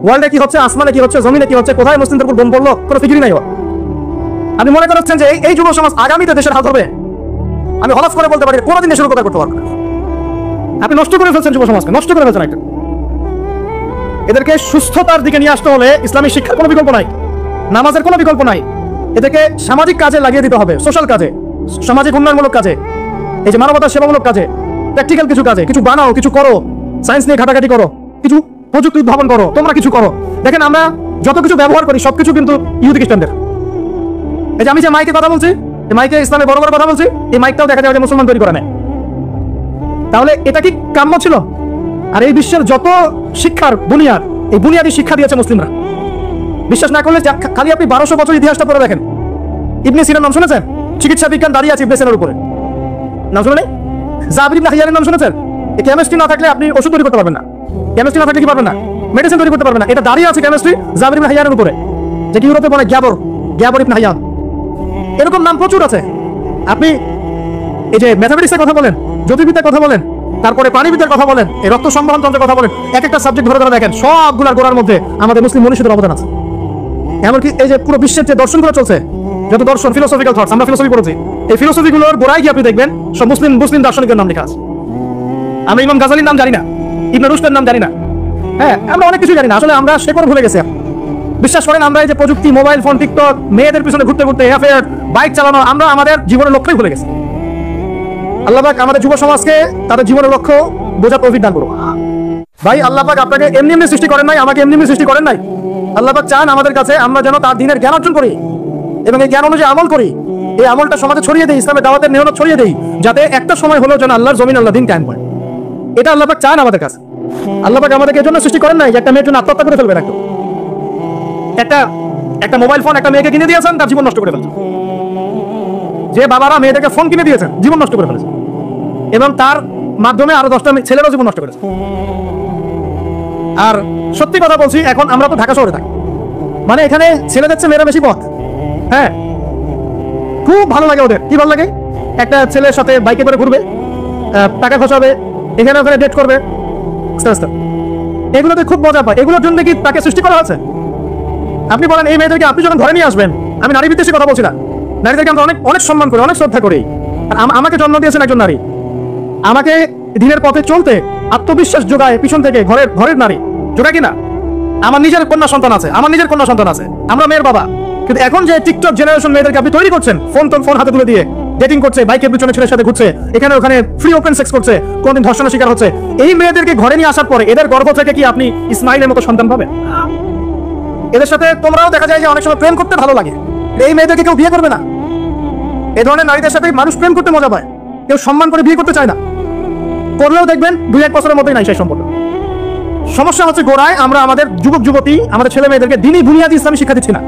ওয়ার্ল্ডে কি হচ্ছে, আসমানে কি হচ্ছে, জমিনে কি হচ্ছে, কোথায় মুসলিমদের উপর বোম পড়লো, কোনো ফিকিরই নাই। আপনি মনে করছেন যে এই যুব সমাজ আগামীতে দেশের হাত হবে? আমি হলফ করে বলতে পারি কোনোদিন দেশের উপকার করতে পারবে না। আপনি নষ্ট করে ফেলছেন যুব সমাজকে, নষ্ট করে ফেলছেন একটা। এদেরকে সুস্থতার দিকে নিয়ে আসতে হলে ইসলামিক শিক্ষার কোনো বিকল্প নাই, নামাজের কোনো বিকল্প নাই। এদেরকে সামাজিক কাজে লাগিয়ে দিতে হবে, সোশ্যাল কাজে, সামাজিক উন্নয়নমূলক কাজে, এই যে মানবতার সেবামূলক কাজে, প্র্যাকটিক্যাল কিছু কাজে, কিছু বানাও, কিছু করো, সায়েন্স নিয়ে ঘাটাঘাটি করো, কিছু প্রযুক্তি উদ্ভাবন করো, তোমরা কিছু করো। দেখেন আমরা যত কিছু ব্যবহার করি সবকিছু কিন্তু ইহুদি খ্রিস্টানদের। এই যে আমি যে মাইকে কথা বলছি, এই মাইকে ইসলামে বড় বড় কথা বলছি, এই মাইকটাও দেখা যায় যে মুসলমান তৈরি করে নেয়। তাহলে এটা কি কাম্য ছিল? আর এই বিশ্বের যত শিক্ষার বুনিয়াদ, এই বুনিয়াদী শিক্ষা দিয়েছে মুসলিমরা। বিশ্বাস না করলে খালি আপনি 1200 বছর ইতিহাসটা পড়ে দেখেন। ইবনে সিনার নাম শুনেছেন? চিকিৎসা বিজ্ঞান দাঁড়িয়ে আছে ইবনে সিনার উপরে, নাম শুনে নেই? জাবির ইবনে হাইয়ানের নাম শুনেছেন? এই কেমিস্ট্রি না থাকলে আপনি ওষুধ তৈরি করতে পারবেন না। কেমিস্ট্রি না থাকলে কি পারবেন না? মেডিসিন তৈরি করতে পারবেন না। এটা দাঁড়িয়ে আছে কেমিস্ট্রি জাবির ইবনে হাইয়ানের উপরে, যেটি ইউরোপে বলে গ্যাবর ইবনে হাইয়ান। এরকম নাম প্রচুর আছে। আপনি এই যে ম্যাথামেটিক্সের কথা বলেন, জ্যোতির্বিদ্যার কথা বলেন, তারপরে প্রাণীবিদ্যার কথা বলেন, এই রক্ত সংবহন তন্ত্রের কথা বলেন, এক একটা সাবজেক্ট ধরে ধরে দেখেন, সবগুলোর গোড়ার মধ্যে আমাদের মুসলিম মনীষীদের অবদান আছে। এমনকি এই যে পুরো বিশ্বের যে দর্শনগুলো চলছে, যত দর্শন, ফিলোসফিক্যাল থটস, আমরা ফিলোসফি পড়েছি, এই ফিলোসফিগুলোর গোড়ায় গিয়ে আপনি দেখবেন সব মুসলিম দার্শনিকের নাম লেখা আছে। আমরা ইমাম গাজালির নাম জানি না, ইবনে রুশদের নাম জানি না, হ্যাঁ আমরা অনেক কিছু জানি না। আসলে আমরা শেকড় ভুলে গেছি। বিশ্বাস করেন আমরা এই যে প্রযুক্তি, মোবাইল ফোন, টিকটক, মেয়েদের পিছনে ঘুরতে ঘুরতে, অ্যাফেয়ার, বাইক চালানো, আমরা আমাদের জীবনের লক্ষ্যই ভুলে গেছি। আল্লাহ পাক আমাদের যুব সমাজকে তাদের জীবনের লক্ষ্য বোঝার তৌফিক দান করুন। ভাই আল্লাহ পাক আপনাকে এমনি এমনি সৃষ্টি করেন নাই, আমাকে এমনি এমনি সৃষ্টি করেন নাই। আল্লাহ পাক চান আমাদের কাছে আমরা যেন তার দ্বীনের জ্ঞান অর্জন করি এবং এই জ্ঞান অনুযায়ী আমল করি। এই আমলটা সমাজে ছড়িয়ে দেই, ইসলামের দাওয়াতের মেহনত ছড়িয়ে দেই, যাতে একটা সময় হলেও যেন আল্লাহর জমিন, আল্লাহ দিন কায়েম করে। এটা আল্লাহ পাক চান আমাদের কাছে। আল্লাহ পাক আমাদেরকে এজন্য সৃষ্টি করেন নাই যে একটা মেয়ের জন্য আত্মহত্যা করে ফেলবে। একটা মোবাইল ফোন একটা মেয়েকে কিনে দিয়েছেন, তার জীবন নষ্ট করে ফেলেছে। যে বাবারা মেয়েদেরকে ফোন কিনে দিয়েছেন, জীবন নষ্ট করে ফেলেছে, এবং তার মাধ্যমে আরো 10টা ছেলেরও জীবন নষ্ট করেছে। আর সত্যি কথা বলছি, এখন আমরা তো ঢাকা শহরে থাকি, মানে এখানে ছেলেদের চেয়ে মেয়েরা বেশি পথ। হ্যাঁ, খুব ভালো লাগে ওদের। কি ভালো লাগে? একটা ছেলের সাথে বাইকে করে ঘুরবে, টাকা খসাবে, এখানে ওখানে ডেট করবে, এগুলোতে খুব মজা পায়। এগুলোর জন্য কি তাকে সৃষ্টি করা হয়েছে? আপনি বলেন এই মেয়েদেরকে আপনি যখন ঘরে নিয়ে আসবেন, আমি নারী বিদ্বেষী কথা বলছি না, নারীদেরকে আমরা অনেক অনেক সম্মান করি, অনেক শ্রদ্ধা করি। আমাকে জন্ম দিয়েছেন একজন নারী, আমাকে দিনের পথে চলতে আত্মবিশ্বাস যোগায় পিছন থেকে ঘরের নারী যোগায় কিনা? আমার নিজের কন্যা সন্তান আছে, আমরা মেয়ের বাবা। কিন্তু এখন যে টিকটক জেনারেশন মেয়েদেরকে আপনি তৈরি করছেন, ফোন হাতে তুলে দিয়ে ডেটিং করছে, বাইকের পিছনে ছেলের সাথে ঘুরছে, এখানে ওখানে ফ্রি ওপেন সেক্স করছে, কোনদিন ধর্ষণের শিকার হচ্ছে, এই মেয়েদেরকে ঘরে নিয়ে আসার পরে এদের গর্ভ থেকে কি আপনি ইসমাইলের মতো সন্তান পাবেন? এদের সাথে তোমরাও দেখা যায় যে অনেক সময় প্রেম করতে ভালো লাগে, এই মেয়েদেরকে কেউ বিয়ে করবে না। এই ধরনের নারীদের সাথে মানুষ প্রেম করতে মজা পায়, কেউ সম্মান করে বিয়ে করতে চায় না। করলেও দেখবেন 2-1 বছরের মধ্যেই নাই সেই সম্পর্ক। সমস্যা হচ্ছে গোড়ায় আমরা আমাদের যুবক যুবতী, আমাদের ছেলে মেয়েদেরকে দিনই বুনিয়াদি ইসলামী শিক্ষা দিচ্ছি না।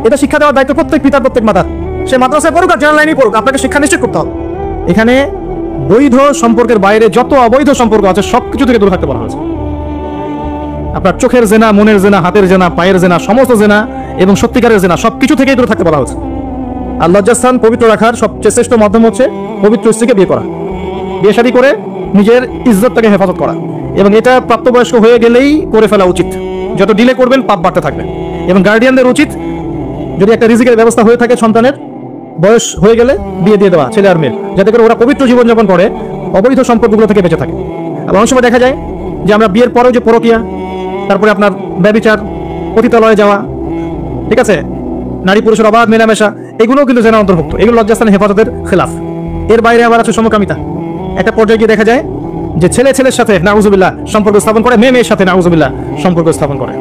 এটা শিক্ষা দেওয়ার দায়িত্ব প্রত্যেক পিতার, প্রত্যেক মাতার। সে মাদ্রাসায় পড়ুক আর জেনারেল লাইনেই পড়ুক, আপনাকে শিক্ষা নিশ্চিত করতে হবে। এখানে বৈধ সম্পর্কের বাইরে যত অবৈধ সম্পর্ক আছে সবকিছু থেকে দূরে থাকতে বলা হয়েছে। আপনার চোখের জেনা, মনের জেনা, হাতের জেনা, পায়ের জেনা, সমস্ত জেনা এবং সত্যিকারের জেনা সবকিছু থেকেই দূরে থাকতে বলা হয়েছে। আর লজ্জাস্থান পবিত্র রাখার সবচেয়ে শ্রেষ্ঠ মাধ্যম হচ্ছে পবিত্র স্ত্রীকে বিয়ে করা, বিয়ে শাদী করে নিজের ইজ্জতটাকে হেফাজত করা। এবং এটা প্রাপ্তবয়স্ক হয়ে গেলেই করে ফেলা উচিত। যত ডিলে করবেন পাপ বাড়তে থাকবে। এবং গার্ডিয়ানদের উচিত, যদি একটা রিজিকের ব্যবস্থা হয়ে থাকে সন্তানের, বয়স হয়ে গেলে বিয়ে দিয়ে দেওয়া ছেলে আর মেয়ের, যাতে করে ওরা পবিত্র জীবনযাপন করে অবৈধ সম্পর্কগুলো থেকে বেঁচে থাকে। আবার অনেক সময় দেখা যায় যে আমরা বিয়ের পরেও যে পরকীয়া, তারপরে আপনার ব্যভিচার, পতিতালয়ে যাওয়া, ঠিক আছে, নারী পুরুষের অবাধ মেলামেশা, এগুলোও কিন্তু জেনার অন্তর্ভুক্ত। এগুলো লজ্জাস্থানের হেফাজতের খেলাফ। এর বাইরে আবার আছে সমকামিতা। একটা পর্যায়ে গিয়ে দেখা যায় যে ছেলে ছেলের সাথে নাউজুবিল্লাহ সম্পর্ক স্থাপন করে, মেয়ে মেয়ের সাথে নাউজুবিল্লাহ সম্পর্ক স্থাপন করে।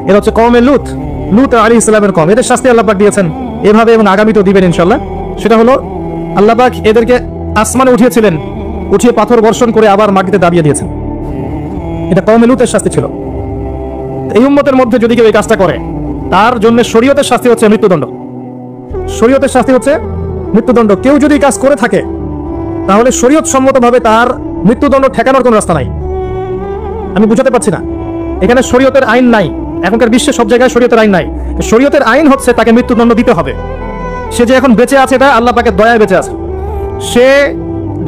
এরা হচ্ছে কওমে লুত আলাইহিস সালামের কওম। এদের শাস্তি আল্লাহ পাক দিয়েছেন এভাবে, এবং আগামীতেও দিবেন ইনশাআল্লাহ। সেটা হলো আল্লাহ পাক এদেরকে আসমানে উঠিয়েছিলেন, উঠিয়ে পাথর বর্ষণ করে আবার মাটিতে দাবিয়ে দিয়েছেন। এটা কওমে লুতের শাস্তি ছিল। এই উম্মতের মধ্যে যদি কেউ এই কাজটা করে, তার জন্য শরীয়তের শাস্তি হচ্ছে মৃত্যুদণ্ড। শরীয়তের শাস্তি হচ্ছে মৃত্যুদণ্ড। কেউ যদি কাজ করে থাকে, তাহলে শরীয়ত সম্মতভাবে তার মৃত্যুদণ্ড ঠেকানোর কোনো রাস্তা নাই। আমি বুঝাতে পারছি না, এখানে শরীয়তের আইন নাই। এখনকার বিশ্বে সব জায়গায় শরীয়তের আইন নাই। শরীয়তের আইন হচ্ছে তাকে মৃত্যুদণ্ড দিতে হবে। সে যে এখন বেঁচে আছে, এটা আল্লাহ পাকের দয়ায় বেঁচে আছে। সে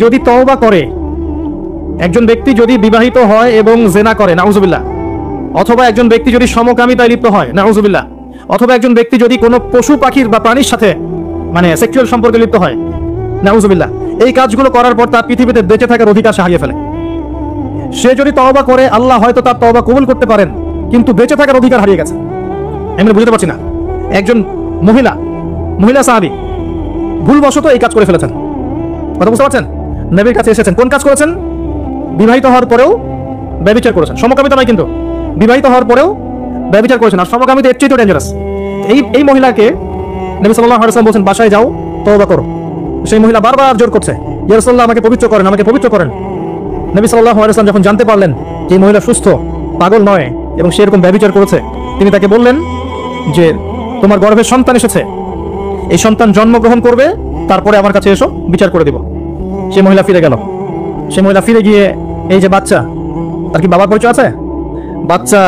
যদি তওবা করে, একজন ব্যক্তি যদি বিবাহিত হয় এবং জেনা করে, নাউজুবিল্লাহ, অথবা একজন ব্যক্তি যদি সমকামিতায় লিপ্ত হয়, নাউজুবিল্লাহ, অথবা একজন ব্যক্তি যদি কোনো পশু পাখির বা প্রাণীর সাথে মানে সেক্সুয়াল সম্পর্কে লিপ্ত হয়, নাউজুবিল্লাহ, এই কাজগুলো করার পর তার পৃথিবীতে বেঁচে থাকার অধিকার সে হারিয়ে ফেলে। সে যদি তওবা করে, আল্লাহ হয়তো তার তওবা কবুল করতে পারেন, কিন্তু বেঁচে থাকার অধিকার হারিয়ে গেছে। আমি বুঝতে পারছি না, একজন মহিলা সাহাবী ভুলবশত এই কাজ করে ফেলেছেন। কথা বুঝতে পারছেন? নবীর কাছে এসেছেন, কোন কাজ করেছেন? বিবাহিত হওয়ার পরেও ব্যভিচার করেছেন। সমকামিতা নয়, কিন্তু বিবাহিত হওয়ার পরেও ব্যভিচার করেছেন। আর সমকামিতা এর চেয়ে ডেঞ্জারাস। এই মহিলাকে নবী সাল্লাল্লাহু আলাইহি ওয়াসাল্লাম বলেছেন, বাসায় যাও, তওবা করো। সেই মহিলা বারবার জোর করছে, ইয়া রাসূলুল্লাহ, আমাকে পবিত্র করেন, আমাকে পবিত্র করেন। নবী সাল্লাল্লাহু আলাইহি ওয়াসাল্লাম যখন জানতে পারলেন যে এই মহিলা সুস্থ, পাগল নয়, এবং সে এরকম ব্যভিচার করেছে, তিনি তাকে বললেন যে তোমার গর্ভে সন্তান এসেছে, এই সন্তান জন্মগ্রহণ করবে, তারপরে আমার কাছে এসো, বিচার করে দিব। সে মহিলা ফিরে গেল। সে মহিলা ফিরে গিয়ে এই যে বাচ্চা, তার কি বাবার পরিচয় আছে? বাচ্চা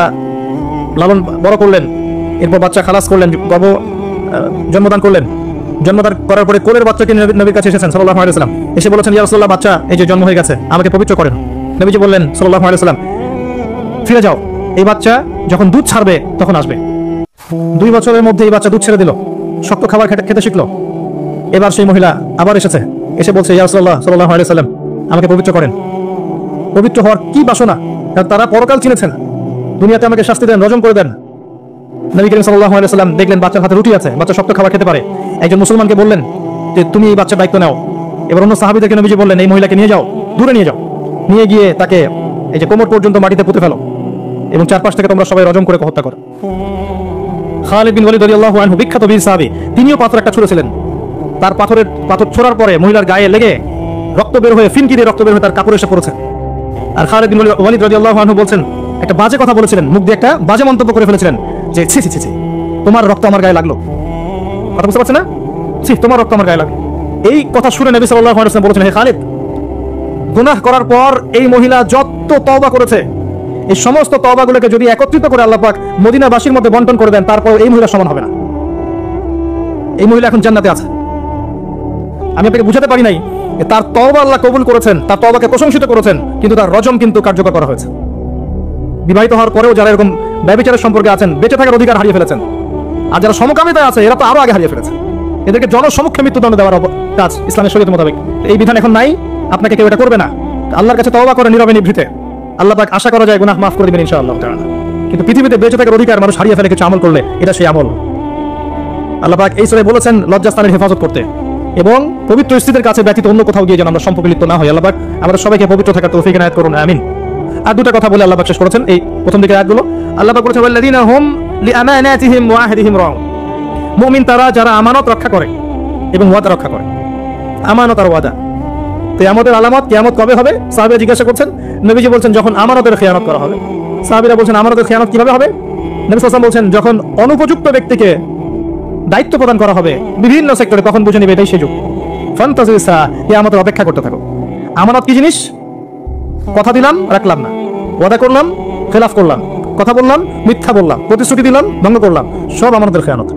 লালন বড় করলেন, এরপর বাচ্চা খালাস করলেন, জন্মদান করলেন। জন্মদান করার পরে কোলের বাচ্চাকে নবীর কাছে এসেছেন সাল্লাল্লাহু আলাইহি ওয়াসাল্লাম। এসে বলেছেন, ইয়া রাসূলুল্লাহ, বাচ্চা এই যে জন্ম হয়ে গেছে, আমাকে পবিত্র করেন। নবীজি বললেন সাল্লাল্লাহু আলাইহি ওয়াসাল্লাম, ফিরে যাও, এই বাচ্চা যখন দুধ ছাড়বে তখন আসবে। 2 বছরের মধ্যে এই বাচ্চা দুধ ছেড়ে দিল, শক্ত খাবার খেতে শিখলো। এবার সেই মহিলা আবার এসেছে, এসে বলছে, ইয়া রাসূলুল্লাহ সাল্লাল্লাহু আলাইহি ওয়াসাল্লাম, আমাকে পবিত্র করেন। পবিত্র হওয়ার কি বাসনা, কারণ তারা পরকাল চিনেছেন। দুনিয়াতে আমাকে শাস্তি দেন, রজম করে দেন। নবী করিম সাল্লাল্লাহু আলাইহি ওয়াসাল্লাম দেখলেন বাচ্চার হাতে রুটি আছে, বাচ্চা শক্ত খাবার খেতে পারে। একজন মুসলমানকে বললেন যে তুমি এই বাচ্চার দায়িত্ব নাও। এবার অন্য সাহাবীদেরকে নবীজি বললেন, এই মহিলাকে নিয়ে যাও, দূরে নিয়ে যাও, নিয়ে গিয়ে তাকে এই যে কোমর পর্যন্ত মাটিতে পুঁতে ফেলো, এবং চারপাশ থেকে তোমরা সবাই রজম করে হত্যা করো। খালিদ বিন ওয়ালিদ রাদিয়াল্লাহু আনহু, বিখ্যাত বীর সাহাবী, তিনিও পাথর একটা ছুঁড়েছিলেন। তার পাথর ছোড়ার পরে মহিলার গায়ে লেগে রক্ত বের হয়ে, ফিনকি দিয়ে রক্ত বের হয়ে তার কাপড় এসে পড়েছে। আর খালিদ বিন ওয়ালিদ রাদিয়াল্লাহু আনহু বলছেন, একটা বাজে কথা বলেছিলেন, মুখ দিয়ে একটা বাজে মন্তব্য করে ফেলেছিলেন যে ছি ছি ছি, তোমার রক্ত আমার গায়ে লাগলো। কথা বুঝতে পারছেন না? ছি, তোমার রক্ত আমার গায়ে লাগলো। এই কথা শুনে নবী সাল্লাল্লাহু আলাইহি ওয়াসাল্লাম বলেছেন, হে খালিদ, গুনাহ করার পর এই মহিলা যত তওবা করেছে, এই সমস্ত তওবাগুলোকে যদি একত্রিত করে আল্লাহ পাক মদিনাবাসীর মধ্যে বন্টন করে দেন, তারপর এই মহিলা সমান হবে না। এই মহিলা এখন জান্নাতে আছে। আমি আপনাকে বুঝাতে পারি নাই, তার তওবা আল্লাহ কবুল করেছেন, তার তওবাকে প্রশংসিত করেছেন, কিন্তু তার রজম কিন্তু কার্যকর করা হয়েছে। বিবাহিত হওয়ার পরেও যারা এরকম ব্যভিচারের সম্পর্কে আছেন, বেঁচে থাকার অধিকার হারিয়ে ফেলেছেন। আর যারা সমকামিতায় আছে, এরা তো আরো আগে হারিয়ে ফেলেছে। এদেরকে জনসমক্ষে মৃত্যুদণ্ড দেওয়ার কাজ ইসলামের শরীয়ত মোতাবেক। এই বিধান এখন নাই, আপনাকে কেউ এটা করবে না। আল্লাহর কাছে তওবা করে নীরবে নিভৃতে আল্লাহ পাক আশা করা যায় গুনাহ মাফ করে দিবেন ইনশাআল্লাহ তাআলা। কিন্তু পৃথিবীতে বেঁচে থাকার অধিকার মানুষ হারিয়ে ফেলে কিছু আমল করলে, এটা সেই আমল। আল্লাহ পাক এই সূরায় বলেছেন লজ্জাস্থানের হেফাজত করতে, এবং পবিত্র স্ত্রীদের কাছে ব্যতীত অন্য কোথাও গিয়ে যেন আমরা সম্পর্কে লিপ্ত না হই। আল্লাহ পাক আমাদের সবাইকে পবিত্র থাকার তৌফিক এনায়েত করুন, আমিন। আর দুটো কথা বলে আল্লাহ পাক শেষ করেছেন এই প্রথম দিকের আয়াতগুলো। আল্লাহ পাক বলেছেন, ওয়াল্লাযীনা হুম লিআমানাতিহিম ওয়া আহদিহিম রাউন। মুমিন তারা যারা আমানত রক্ষা করে এবং ওয়াদা রক্ষা করে। আমানত আর ওয়াদা, কিয়ামতের আলামত, কিয়ামত কবে হবে? সাহাবীরা জিজ্ঞাসা করছেন। নবীজি বলছেন, যখন আমানতের খেয়ানত করা হবে। সাহাবীরা বলছেন, আমানতের খেয়ানত কিভাবে হবে? নবী সাল্লাল্লাহু আলাইহি ওয়াসাল্লাম বলছেন, যখন অনুপযুক্ত ব্যক্তিকে দায়িত্ব প্রদান করা হবে বিভিন্ন সেক্টরে, তখন বুঝে নিবে এটাই সুযোগ। ফান্তাজির সাআ, কিয়ামতের অপেক্ষা করতে থাকো। আমানত কি জিনিস? কথা দিলাম, রাখলাম না, ওয়াদা করলাম, খেলাফ করলাম, কথা বললাম, মিথ্যা বললাম, প্রতিশ্রুতি দিলাম, ভঙ্গ করলাম, সব আমানতের খেয়ানত।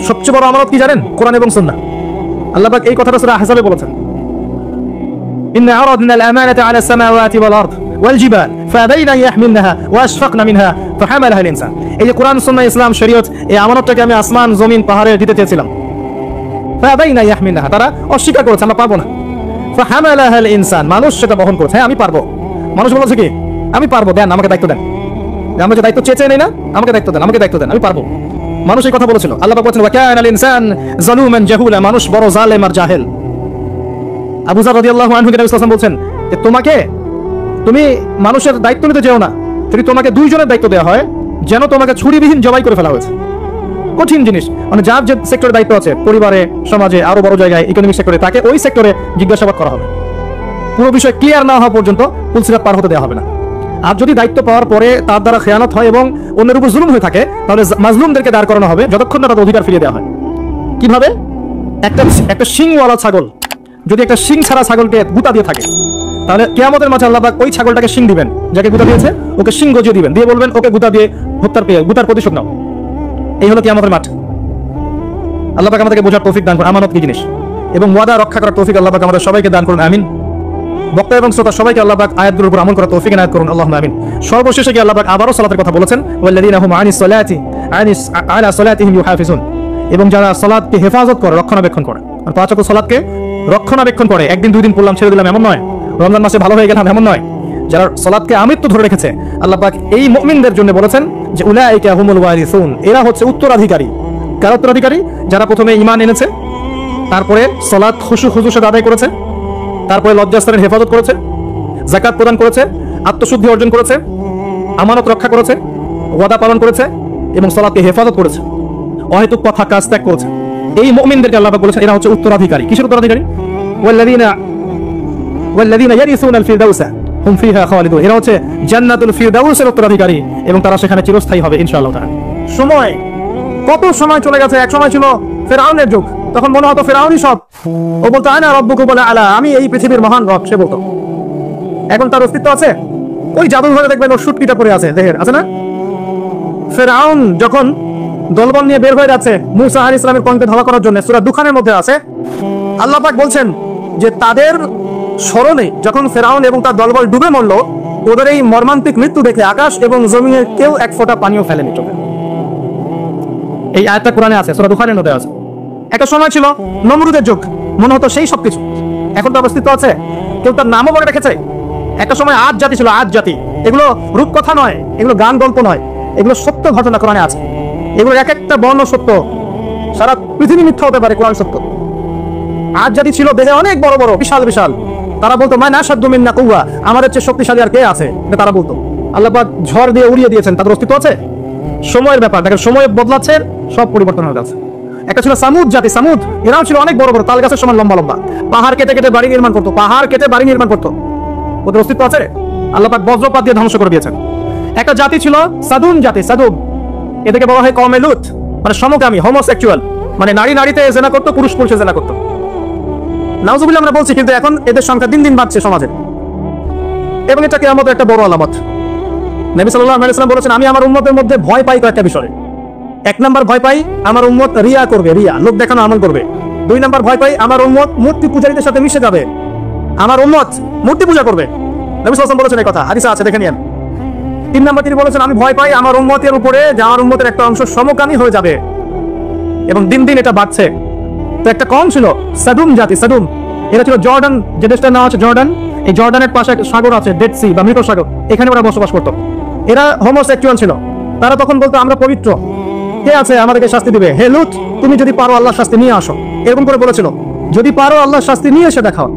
সবচেয়ে বড় আমানত কি জানেন? কোরআন এবং সুন্নাহ। আল্লাহ পাক এই কথাটা সূরা আহজাবে বলেছেন, ইন্না আরাদনা আল-আমানাতা আলা আস-সামাওয়াতি ওয়াল আরদ ওয়াল জিবাল ফাআবাইনা আন ইয়াহমিলনাহা ওয়া আশফাকনা মিনহা ফাহামালাহা আল-ইনসান। এই যে কোরআন সুন্নাহ ইসলাম শরীয়ত, এই আমানতটাকে আমি আসমান, জমিন, পাহাড়ে দিতে চেয়েছিলাম। ফাআবাইনা ইয়াহমিলনাহা, তারা অস্বীকার করেছে আমরা পারবো না। ফাহামালাহাল ইনসান, মানুষ সেটা বহন করেছে, হ্যাঁ আমি পারবো। মানুষ বলেছে কি আমি পারবো, দেন আমাকে দায়িত্ব দেন, আমরা যে দায়িত্ব চেয়ে নেই না, আমাকে দায়িত্ব দেন, আমাকে দায়িত্ব দেন, আমি পারবো। মানুষ এই কথা বলেছিল। আল্লাহ পাক বলেছেন ওয়া কানাল ইনসান যালুমান জাহুলা, মানুষ বড় জালেম আর জাহেল। আবু যার রাদিয়াল্লাহু আনহু নবী সাল্লাল্লাহু আলাইহি ওয়াসাল্লাম বলেন যে তুমি মানুষের দায়িত্ব নিতে যেও না, যদি তোমাকে দুইজনের দায়িত্ব দেওয়া হয় যেন তোমাকে ছুরিবিহীন জবাই করে ফেলা হয়েছে। কঠিন জিনিস, মানে যার যে সেক্টরে দায়িত্ব আছে, পরিবারে, সমাজে, আরো বড় জায়গায়, ইকোনমিক সেক্টরে, তাকে ওই সেক্টরে জিজ্ঞাসাবাদ করা হবে। পুরো বিষয় ক্লিয়ার না হওয়া পর্যন্ত পুলসিরাত পার হতে দেওয়া হবে না। আর যদি দায়িত্ব পাওয়ার পরে তার দ্বারা খেয়ানত হয় এবং অন্যের উপর জুলুম হয়ে থাকে, তাহলে মাজলুমদেরকে দাঁড় করানো হবে যতক্ষণ না তাদের অধিকার ফিরিয়ে দেওয়া হয়। কিভাবে? একটা শিংওয়ালা ছাগল যদি একটা শিং ছাড়া ছাগলকে গুতা দিয়ে থাকে, তাহলে কিয়ামতের মাঠে আল্লাহ পাক ওই ছাগলটাকে শিং দিবেন, যাকে গুতা দিয়েছে ওকে শিং গজিয়ে দিবেন, দিয়ে বলবেন ওকে গুতা দিয়ে গুতার প্রতিশোধ নাও। এই হলো কিয়ামতের মাঠ। আল্লাহ পাক আমাদেরকে বোঝার তৌফিক দান করুন আমানত কি জিনিস, এবং ওয়াদা রক্ষা করার তৌফিক আল্লাহ পাক আমাদের সবাইকে দান করুন, আমিন। বক্তা এবং শ্রোতা সবাইকে আল্লাহ পাক আয়াতগুলোর উপর আমল করার তৌফিক এনায়েত করুন, আল্লাহুম্মা আমিন। সর্বশেষে কি আল্লাহ পাক আবারও সালাতের কথা বলেছেন, ওয়াল্লাযীনা হুম আলা সালাতিহিম ইউহাফিজুন, এবং যারা সালাতকে হেফাজত করে, রক্ষণাবেক্ষণ করে, আর পাঁচ ওয়াক্ত সালাতকে রক্ষণাবেক্ষণ করে, একদিন দুই দিন পড়লাম ছেড়ে দিলাম এমন নয়, রমজান মাসে ভালো হয়ে গেলাম এমন নয়, যারা সালাতকে আমৃত্যু ধরে রেখেছে, আল্লাহ পাক এই মুমিনদের জন্য বলেছেন যে উলাইকা হুমুল ওয়ারিসুন, এরা হচ্ছে উত্তরাধিকারী। কারা উত্তরাধিকারী? যারা প্রথমে ঈমান এনেছে, তারপরে সালাত খুশুর সাথে আদায় করেছে, তারপরে লজ্জাস্থানের হেফাজত করেছে, যাকাত প্রদান করেছে, আত্মশুদ্ধি অর্জন করেছে, আমানত রক্ষা করেছে, ওয়াদা পালন করেছে এবং সালাতকে হেফাজত করেছে, অহেতুক কথা কাজ ত্যাগ করেছে। এই মুমিনদেরকে আল্লাহ পাক বলেছেন এরা হচ্ছে উত্তরাধিকারী। কিসের উত্তরাধিকারী? ওয়াল্লাযীনা ইয়ারিসুনাল ফিরদাউসা হুম ফিহা খালিদুন, এরা হচ্ছে জান্নাতুল ফিরদাউসের উত্তরাধিকারী এবং তারা সেখানে চিরস্থায়ী হবে ইনশাআল্লাহ তাআলা। সময়, কত সময় চলে গেছে। এক সময় ছিল ফেরাউনের যুগ, তখন মনে হতো ফেরাউনই সব, ও বলতো আনা রাব্বুকুম আলা, আমি এই পৃথিবীর মহান রব, সে বলতো। এখন তার অস্তিত্ব আছে? ওই জাদুঘরে দেখবেন ওর শুটকিটা পড়ে আছে, দেহের আছে না? ফেরাউন যখন দলবল নিয়ে বের হয়ে যাচ্ছে মুসা আলাইহিস সালামের কওমকে ধাওয়া করার জন্য, সূরা দুখানের মধ্যে আছে, আল্লাহ পাক বলছেন যে তাদের স্মরণে যখন ফেরাউন এবং তার দলবল ডুবে মরল, ওদের এই মর্মান্তিক মৃত্যু দেখে আকাশ এবং জমিনের কেউ এক ফোঁটা পানিও ফেলেনি চোখে। এই আয়াতটা কোরআনে আছে, সূরা দুখানের মধ্যে আছে। একটা সময় ছিল নমরুদের যুগ, মনে হতো সেই সবকিছু। এখন তো অবস্থিত আছে, কেউ তার নামও মনে রেখেছে? একটা সময় আজ জাতি ছিল, আজ জাতি। এগুলো রূপকথা নয়, এগুলো গান গল্প নয়, এগুলো সত্য ঘটনা কোরআনে আছে। এগুলো এক একটা বর্ণ সত্য, সারা পৃথিবী মিথ্যা হতে পারে, কোরআন সত্য। আজ জাতি ছিল দেহে অনেক বড় বড়, বিশাল বিশাল। তারা বলতো মান আশাদ্দু মিন্না কুওয়া, আমাদের চেয়ে শক্তিশালী আর কে আছে, এটা তারা বলতো। আল্লাহ পাক ঝড় দিয়ে উড়িয়ে দিয়েছেন, তাদের অস্তিত্ব আছে? সময়ের ব্যাপার, দেখেন সময় বদলাচ্ছে, সব পরিবর্তন হয়ে যাচ্ছে। একটা ছিল সামুদ জাতি, সামুদ, এরাও ছিল অনেক বড় বড়, তাল গাছের সমান লম্বা লম্বা, পাহাড় কেটে কেটে বাড়ি নির্মাণ করতো, পাহাড় কেটে বাড়ি নির্মাণ করতো। ওদের অস্তিত্ব আছে? আল্লাহ পাক বজ্রপাত দিয়ে ধ্বংস করে দিয়েছেন। একটা জাতি ছিল সাদুম জাতি, সাদুম, এদেরকে বলা হয় কওমে লূত, মানে সমকামী, হোমোসেক্সুয়াল, মানে নারী নারীতে জেনা করতো, পুরুষ পুরুষে জেনা করতো। নাউজুবিল্লাহ আমরা বলছি, কিন্তু এখন এদের সংখ্যা দিন দিন বাড়ছে সমাজে, এবং এটা কিয়ামতের একটা বড় আলামত। নবী সাল্লাল্লাহু আলাইহি ওয়াসাল্লাম বলেছেন আমি আমার উম্মতের মধ্যে ভয় পাই কয়েকটা বিষয়ে। এক নাম্বার ভয় পাই আমার উম্মত রিয়া করবে, রিয়া, লোক দেখানো আমল করবে। দুই নাম্বার ভয় পাই আমার উম্মত মূর্তি পূজারীদের সাথে মিশে যাবে, আমার উম্মত মূর্তি পূজা করবে। নবী সাল্লাল্লাহু আলাইহি ওয়াসাল্লাম বলেছেন এই কথা, হাদিসে আছে, দেখে নিন। তিন নাম্বার তিনি বলেছেন আমি ভয় পাই আমার উম্মতের উপরে যে আমার উম্মতের একটা অংশ সমকামী হয়ে যাবে, এবং দিন দিন এটা বাড়ছে। তো একটা কম ছিল সাদুম জাতি, সাদুম, এরা ছিল জর্ডান, যে দেশটার নাম আছে জর্ডান, এই জর্ডানের পাশে একটা সাগর আছে, ডেড সি বা মৃত সাগর, এখানে ওরা বসবাস করতো। এরা হোমোসেক্সুয়াল ছিল। তারা তখন বলতো আমরা পবিত্র, কে আছে আমাদেরকে শাস্তি দিবে, হে লূত তুমি যদি পারো আল্লাহর শাস্তি নিয়ে আসো, এরকম করে বলেছিল। যদি পারো আল্লাহর শাস্তি নিয়ে এসে দেখাও।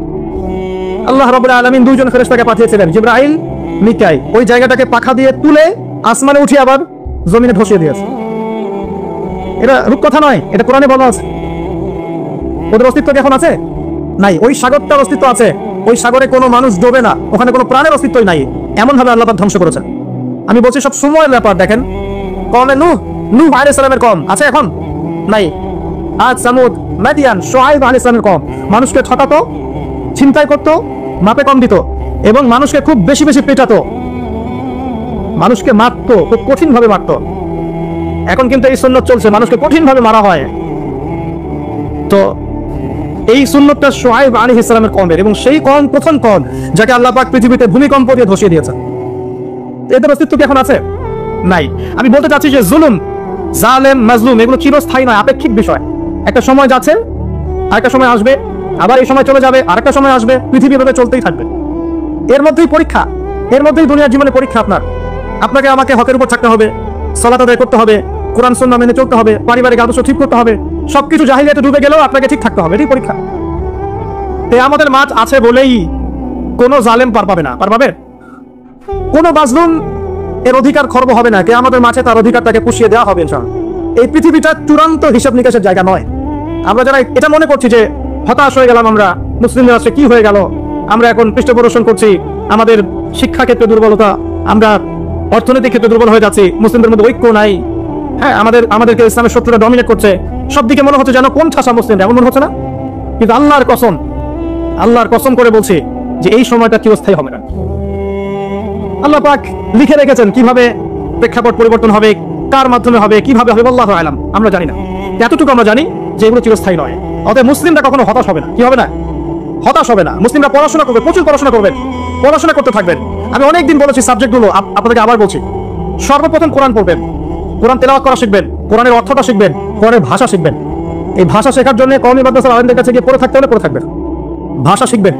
আল্লাহ রাব্বুল আলামিন দুইজন ফেরেশতাকে পাঠিয়েছিলেন, জিবরাইল, মিকাইল, ওই জায়গাটাকে পাখা দিয়ে তুলে আসমানে উঠিয়ে আবার জমিনে ধসিয়ে দিয়েছে। এটা রূপকথা নয়, এটা কোরআনে বলা আছে। ওদের অস্তিত্ব এখন আছে? নাই। ওই সাগরটার অস্তিত্ব আছে, ওই সাগরে কোনো মানুষ ডোবে না, ওখানে কোনো প্রাণের অস্তিত্বই নাই, এমন ভাবে আল্লাহ পাক ধ্বংস করেছেন। আমি বলছি সব সময়ের ব্যাপার। দেখেন কওমে নূহ আলাইহিস সালামের কওম আছে এখন? নাই। আদ, সামুদ, মাদিয়ান, শুআয়ব আলাইহিস সালামের কওম মানুষকে ঠকাতো, ছিনতাই করতো, মাপে কম দিত, এবং মানুষকে খুব বেশি বেশি পেটাতো, মানুষকে মারতো, খুব কঠিন ভাবে মারতো। এখন কিন্তু এই সুন্নত চলছে, মানুষকে কঠিন ভাবে মারা হয়। তো এই সুন্নতটা শুআয়ব আলাইহিস সালামের কওমের, এবং সেই কওম প্রথম কওম যাকে আল্লাহ পাক পৃথিবীতে ভূমিকম্প দিয়ে ধসিয়ে দিয়েছেন। এদের অস্তিত্ব কি এখন আছে? নাই। আমি বলতে চাচ্ছি যে জুলুম, জালেম, মাজলুম এগুলো চিরস্থায়ী নয়, আপেক্ষিক বিষয়। একটা সময় যাচ্ছে, আরেকটা সময় আসবে, আবার এই সময় চলে যাবে, আরেকটা সময় আসবে, পৃথিবী এভাবে চলতেই থাকবে। এর মধ্যেই পরীক্ষা, এর মধ্যেই দুনিয়ার জীবনে পরীক্ষা। আপনাকে আমাকে হকের উপর থাকতে হবে, সালাত আদায় করতে হবে, কোরআন সুন্নাহ মেনে চলতে হবে, পারিবারিক আদর্শ ঠিক করতে হবে, সবকিছু জাহিলিয়াতে ডুবে গেলেও আপনাকে ঠিক থাকতে হবে, এটাই পরীক্ষা। আমাদের মাঠ আছে বলেই কোনো জালেম পার পাবে না, পার পাবে? কোনো মাজলুম এর অধিকার খর্ব হবে না, আমাদের মাঝে তার অধিকার তাকে পুষিয়ে দেওয়া হবে ইনশাআল্লাহ। এই পৃথিবীটা চূড়ান্ত হিসাব নিকাশের জায়গা নয়। আমরা যারা এটা মনে করছি যে হতাশ হয়ে গেলাম, আমরা মুসলিম রাষ্ট্রে কি হয়ে গেল, আমরা এখন পৃষ্ঠপ্রদর্শন করছি আমাদের শিক্ষা ক্ষেত্রে দুর্বলতা, আমরা অর্থনৈতিক ক্ষেত্রে দুর্বল হয়ে যাচ্ছি, মুসলিমদের মধ্যে ঐক্য নাই, হ্যাঁ আমাদেরকে ইসলামের শত্রুরা ডমিনেট করছে, সব দিকে মনে হচ্ছে যেন কোন ঠাসা মুসলিম, এমন মনে হচ্ছে না? কিন্তু আল্লাহর কসম করে বলছি যে এই সময়টা চিরস্থায়ী হবে না। আল্লাহ পাক লিখে রেখেছেন কিভাবে প্রেক্ষাপট পরিবর্তন হবে, কার মাধ্যমে হবে, কিভাবে হবে, আল্লাহু আলাম, আমরা জানি না। এতটুকু আমরা জানি যে এগুলো চিরস্থায়ী নয়। অতএব মুসলিমরা কখনো হতাশ হবে না। কি হবে না? হতাশ হবে না। মুসলিমরা পড়াশোনা করবে, প্রচুর পড়াশোনা করবেন, পড়াশোনা করতে থাকবেন। আমি অনেকদিন বলেছি সাবজেক্টগুলো, আপনাদেরকে আবার বলছি। সর্বপ্রথম কোরআন পড়বেন, কোরআন তেলাওয়াত করা শিখবেন, কোরআনের অর্থটা শিখবেন, কোরআনের ভাষা শিখবেন। এই ভাষা শেখার জন্য কওমি মাদ্রাসার আলেমদের কাছে গিয়ে পড়ে থাকতে হলে পড়ে থাকবেন, ভাষা শিখবেন।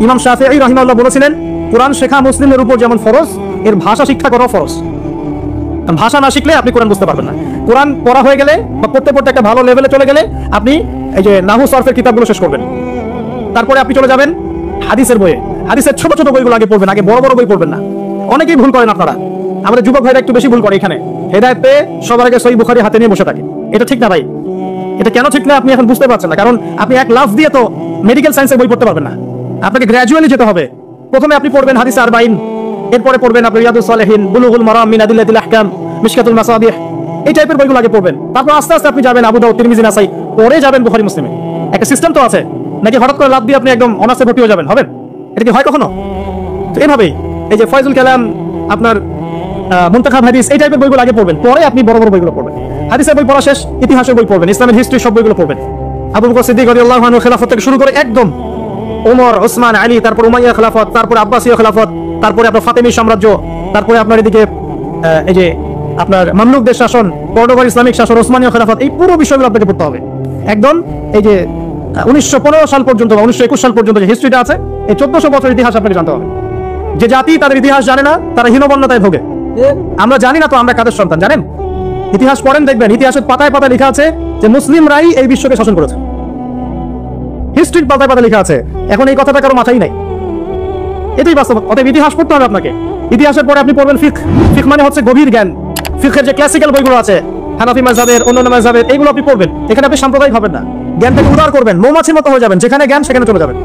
ইমাম শাফিঈ রাহিমাহুল্লাহ বলেছিলেন, কোরআন শেখা মুসলিমের উপর যেমন ফরজ, এর ভাষা শিক্ষা করাও ফরজ। ভাষা না শিখলে আপনি কোরআন বুঝতে পারবেন না। কোরআন পড়া হয়ে গেলে বা পড়তে পড়তে একটা ভালো লেভেলে চলে গেলে আপনি এই যে নাহু সরফের কিতাবগুলো শেষ করবেন, তারপরে আপনি চলে যাবেন হাদিসের বইয়ে। হাদিসের ছোট ছোট বইগুলো আগে পড়বেন, আগে বড় বড় বই পড়বেন না। অনেকেই ভুল করেন আপনারা, আমাদের যুবক ভাইরা একটু বেশি ভুল করে এখানে। হেদায়েত পেয়ে সবার আগে সহিহ বুখারী হাতে নিয়ে বসে থাকে, এটা ঠিক না ভাই। এটা কেন ঠিক না আপনি এখন বুঝতে পারছেন না, কারণ আপনি এক লাফ দিয়ে তো মেডিকেল সায়েন্সের বই পড়তে পারবেন না। আপনাকে গ্র্যাজুয়ালি যেতে হবে। প্রথমে আপনি পড়বেন হাদিস আরবাইন, এরপরে পড়বেন আপনি রিয়াদুস সালেহিন, বুলুগুল মারাম মিন আদিল্লাতিল আহকাম, মিশকাতুল মাসাবিহ, এই টাইপের বইগুলো আগে পড়বেন। তারপর আস্তে আস্তে আপনি যাবেন আবু দাউদ, তিরমিজি, নাসাই, পরে যাবেন বুখারী, মুসলিমে। একটা সিস্টেম তো আছে, নাকি হঠাৎ করে লাফ দিয়ে আপনি একদম অনার্সে ভর্তি হয়ে যাবেন? হবেন? এটা কি হয় কখনো? তো এইভাবেই এই যে ফয়জুল কালাম, আপনার মুনতাখাব হাদিস, এই টাইপের বইগুলো আগে পড়বেন, পরে আপনি বড় বড় বইগুলো পড়বেন। হাদিসের বই পড়া শেষ, ইতিহাসের বই পড়বেন, ইসলামের হিস্ট্রি সব বইগুলো পড়বেন। আবু বকর সিদ্দিক রাদিয়াল্লাহু আনহু খেলাফত থেকে শুরু করে একদম ওমর, ওসমান, আলী, তারপর উমাইয়া খেলাফত, তারপর আব্বাসীয় খেলাফত, তারপরে আপনার ফাতেমি সাম্রাজ্য, তারপরে আপনার এদিকে এই যে আপনার মামলুকদের শাসন, কর্ডোবার ইসলামিক শাসন, ওসমানীয় খেলাফত, এই পুরো বিষয়গুলো আপনাকে পড়তে হবে একদম। এই যে 1915 সাল পর্যন্ত বা 1921 সাল পর্যন্ত যে হিস্ট্রিটা আছে, এই 1400 বছরের ইতিহাস আপনাকে জানতে হবে। যে জাতি তাদের ইতিহাস জানে না, তারা হীনবন্যতায় ভোগে। আমরা জানি না তো আমরা কাদের সন্তান, জানেন? ইতিহাস পড়েন, দেখবেন ইতিহাসের পাতায় পাতায় লেখা আছে যে মুসলিমরাই এই বিশ্বকে শাসন করেছে। হিস্ট্রির পাতায় পাতায় লেখা আছে। এখন এই কথাটা কারো মাথায় নাই, এটাই বাস্তব। অতএব ইতিহাস পড়তে হবে আপনাকে। ইতিহাসের পরে আপনি পড়বেন ফিকহ। ফিকহ মানে হচ্ছে গভীর জ্ঞান। ফিকহের যে ক্লাসিক্যাল বইগুলো আছে, হানাফি মাযহাবের, অন্যান্য মাযহাবের, এইগুলো আপনি পড়বেন। এখানে আপনি সাম্প্রদায়িক হবেন না, জ্ঞানটাকে উদার করবেন, মৌমাছির মতো হয়ে যাবেন, যেখানে জ্ঞান সেখানে চলে যাবেন।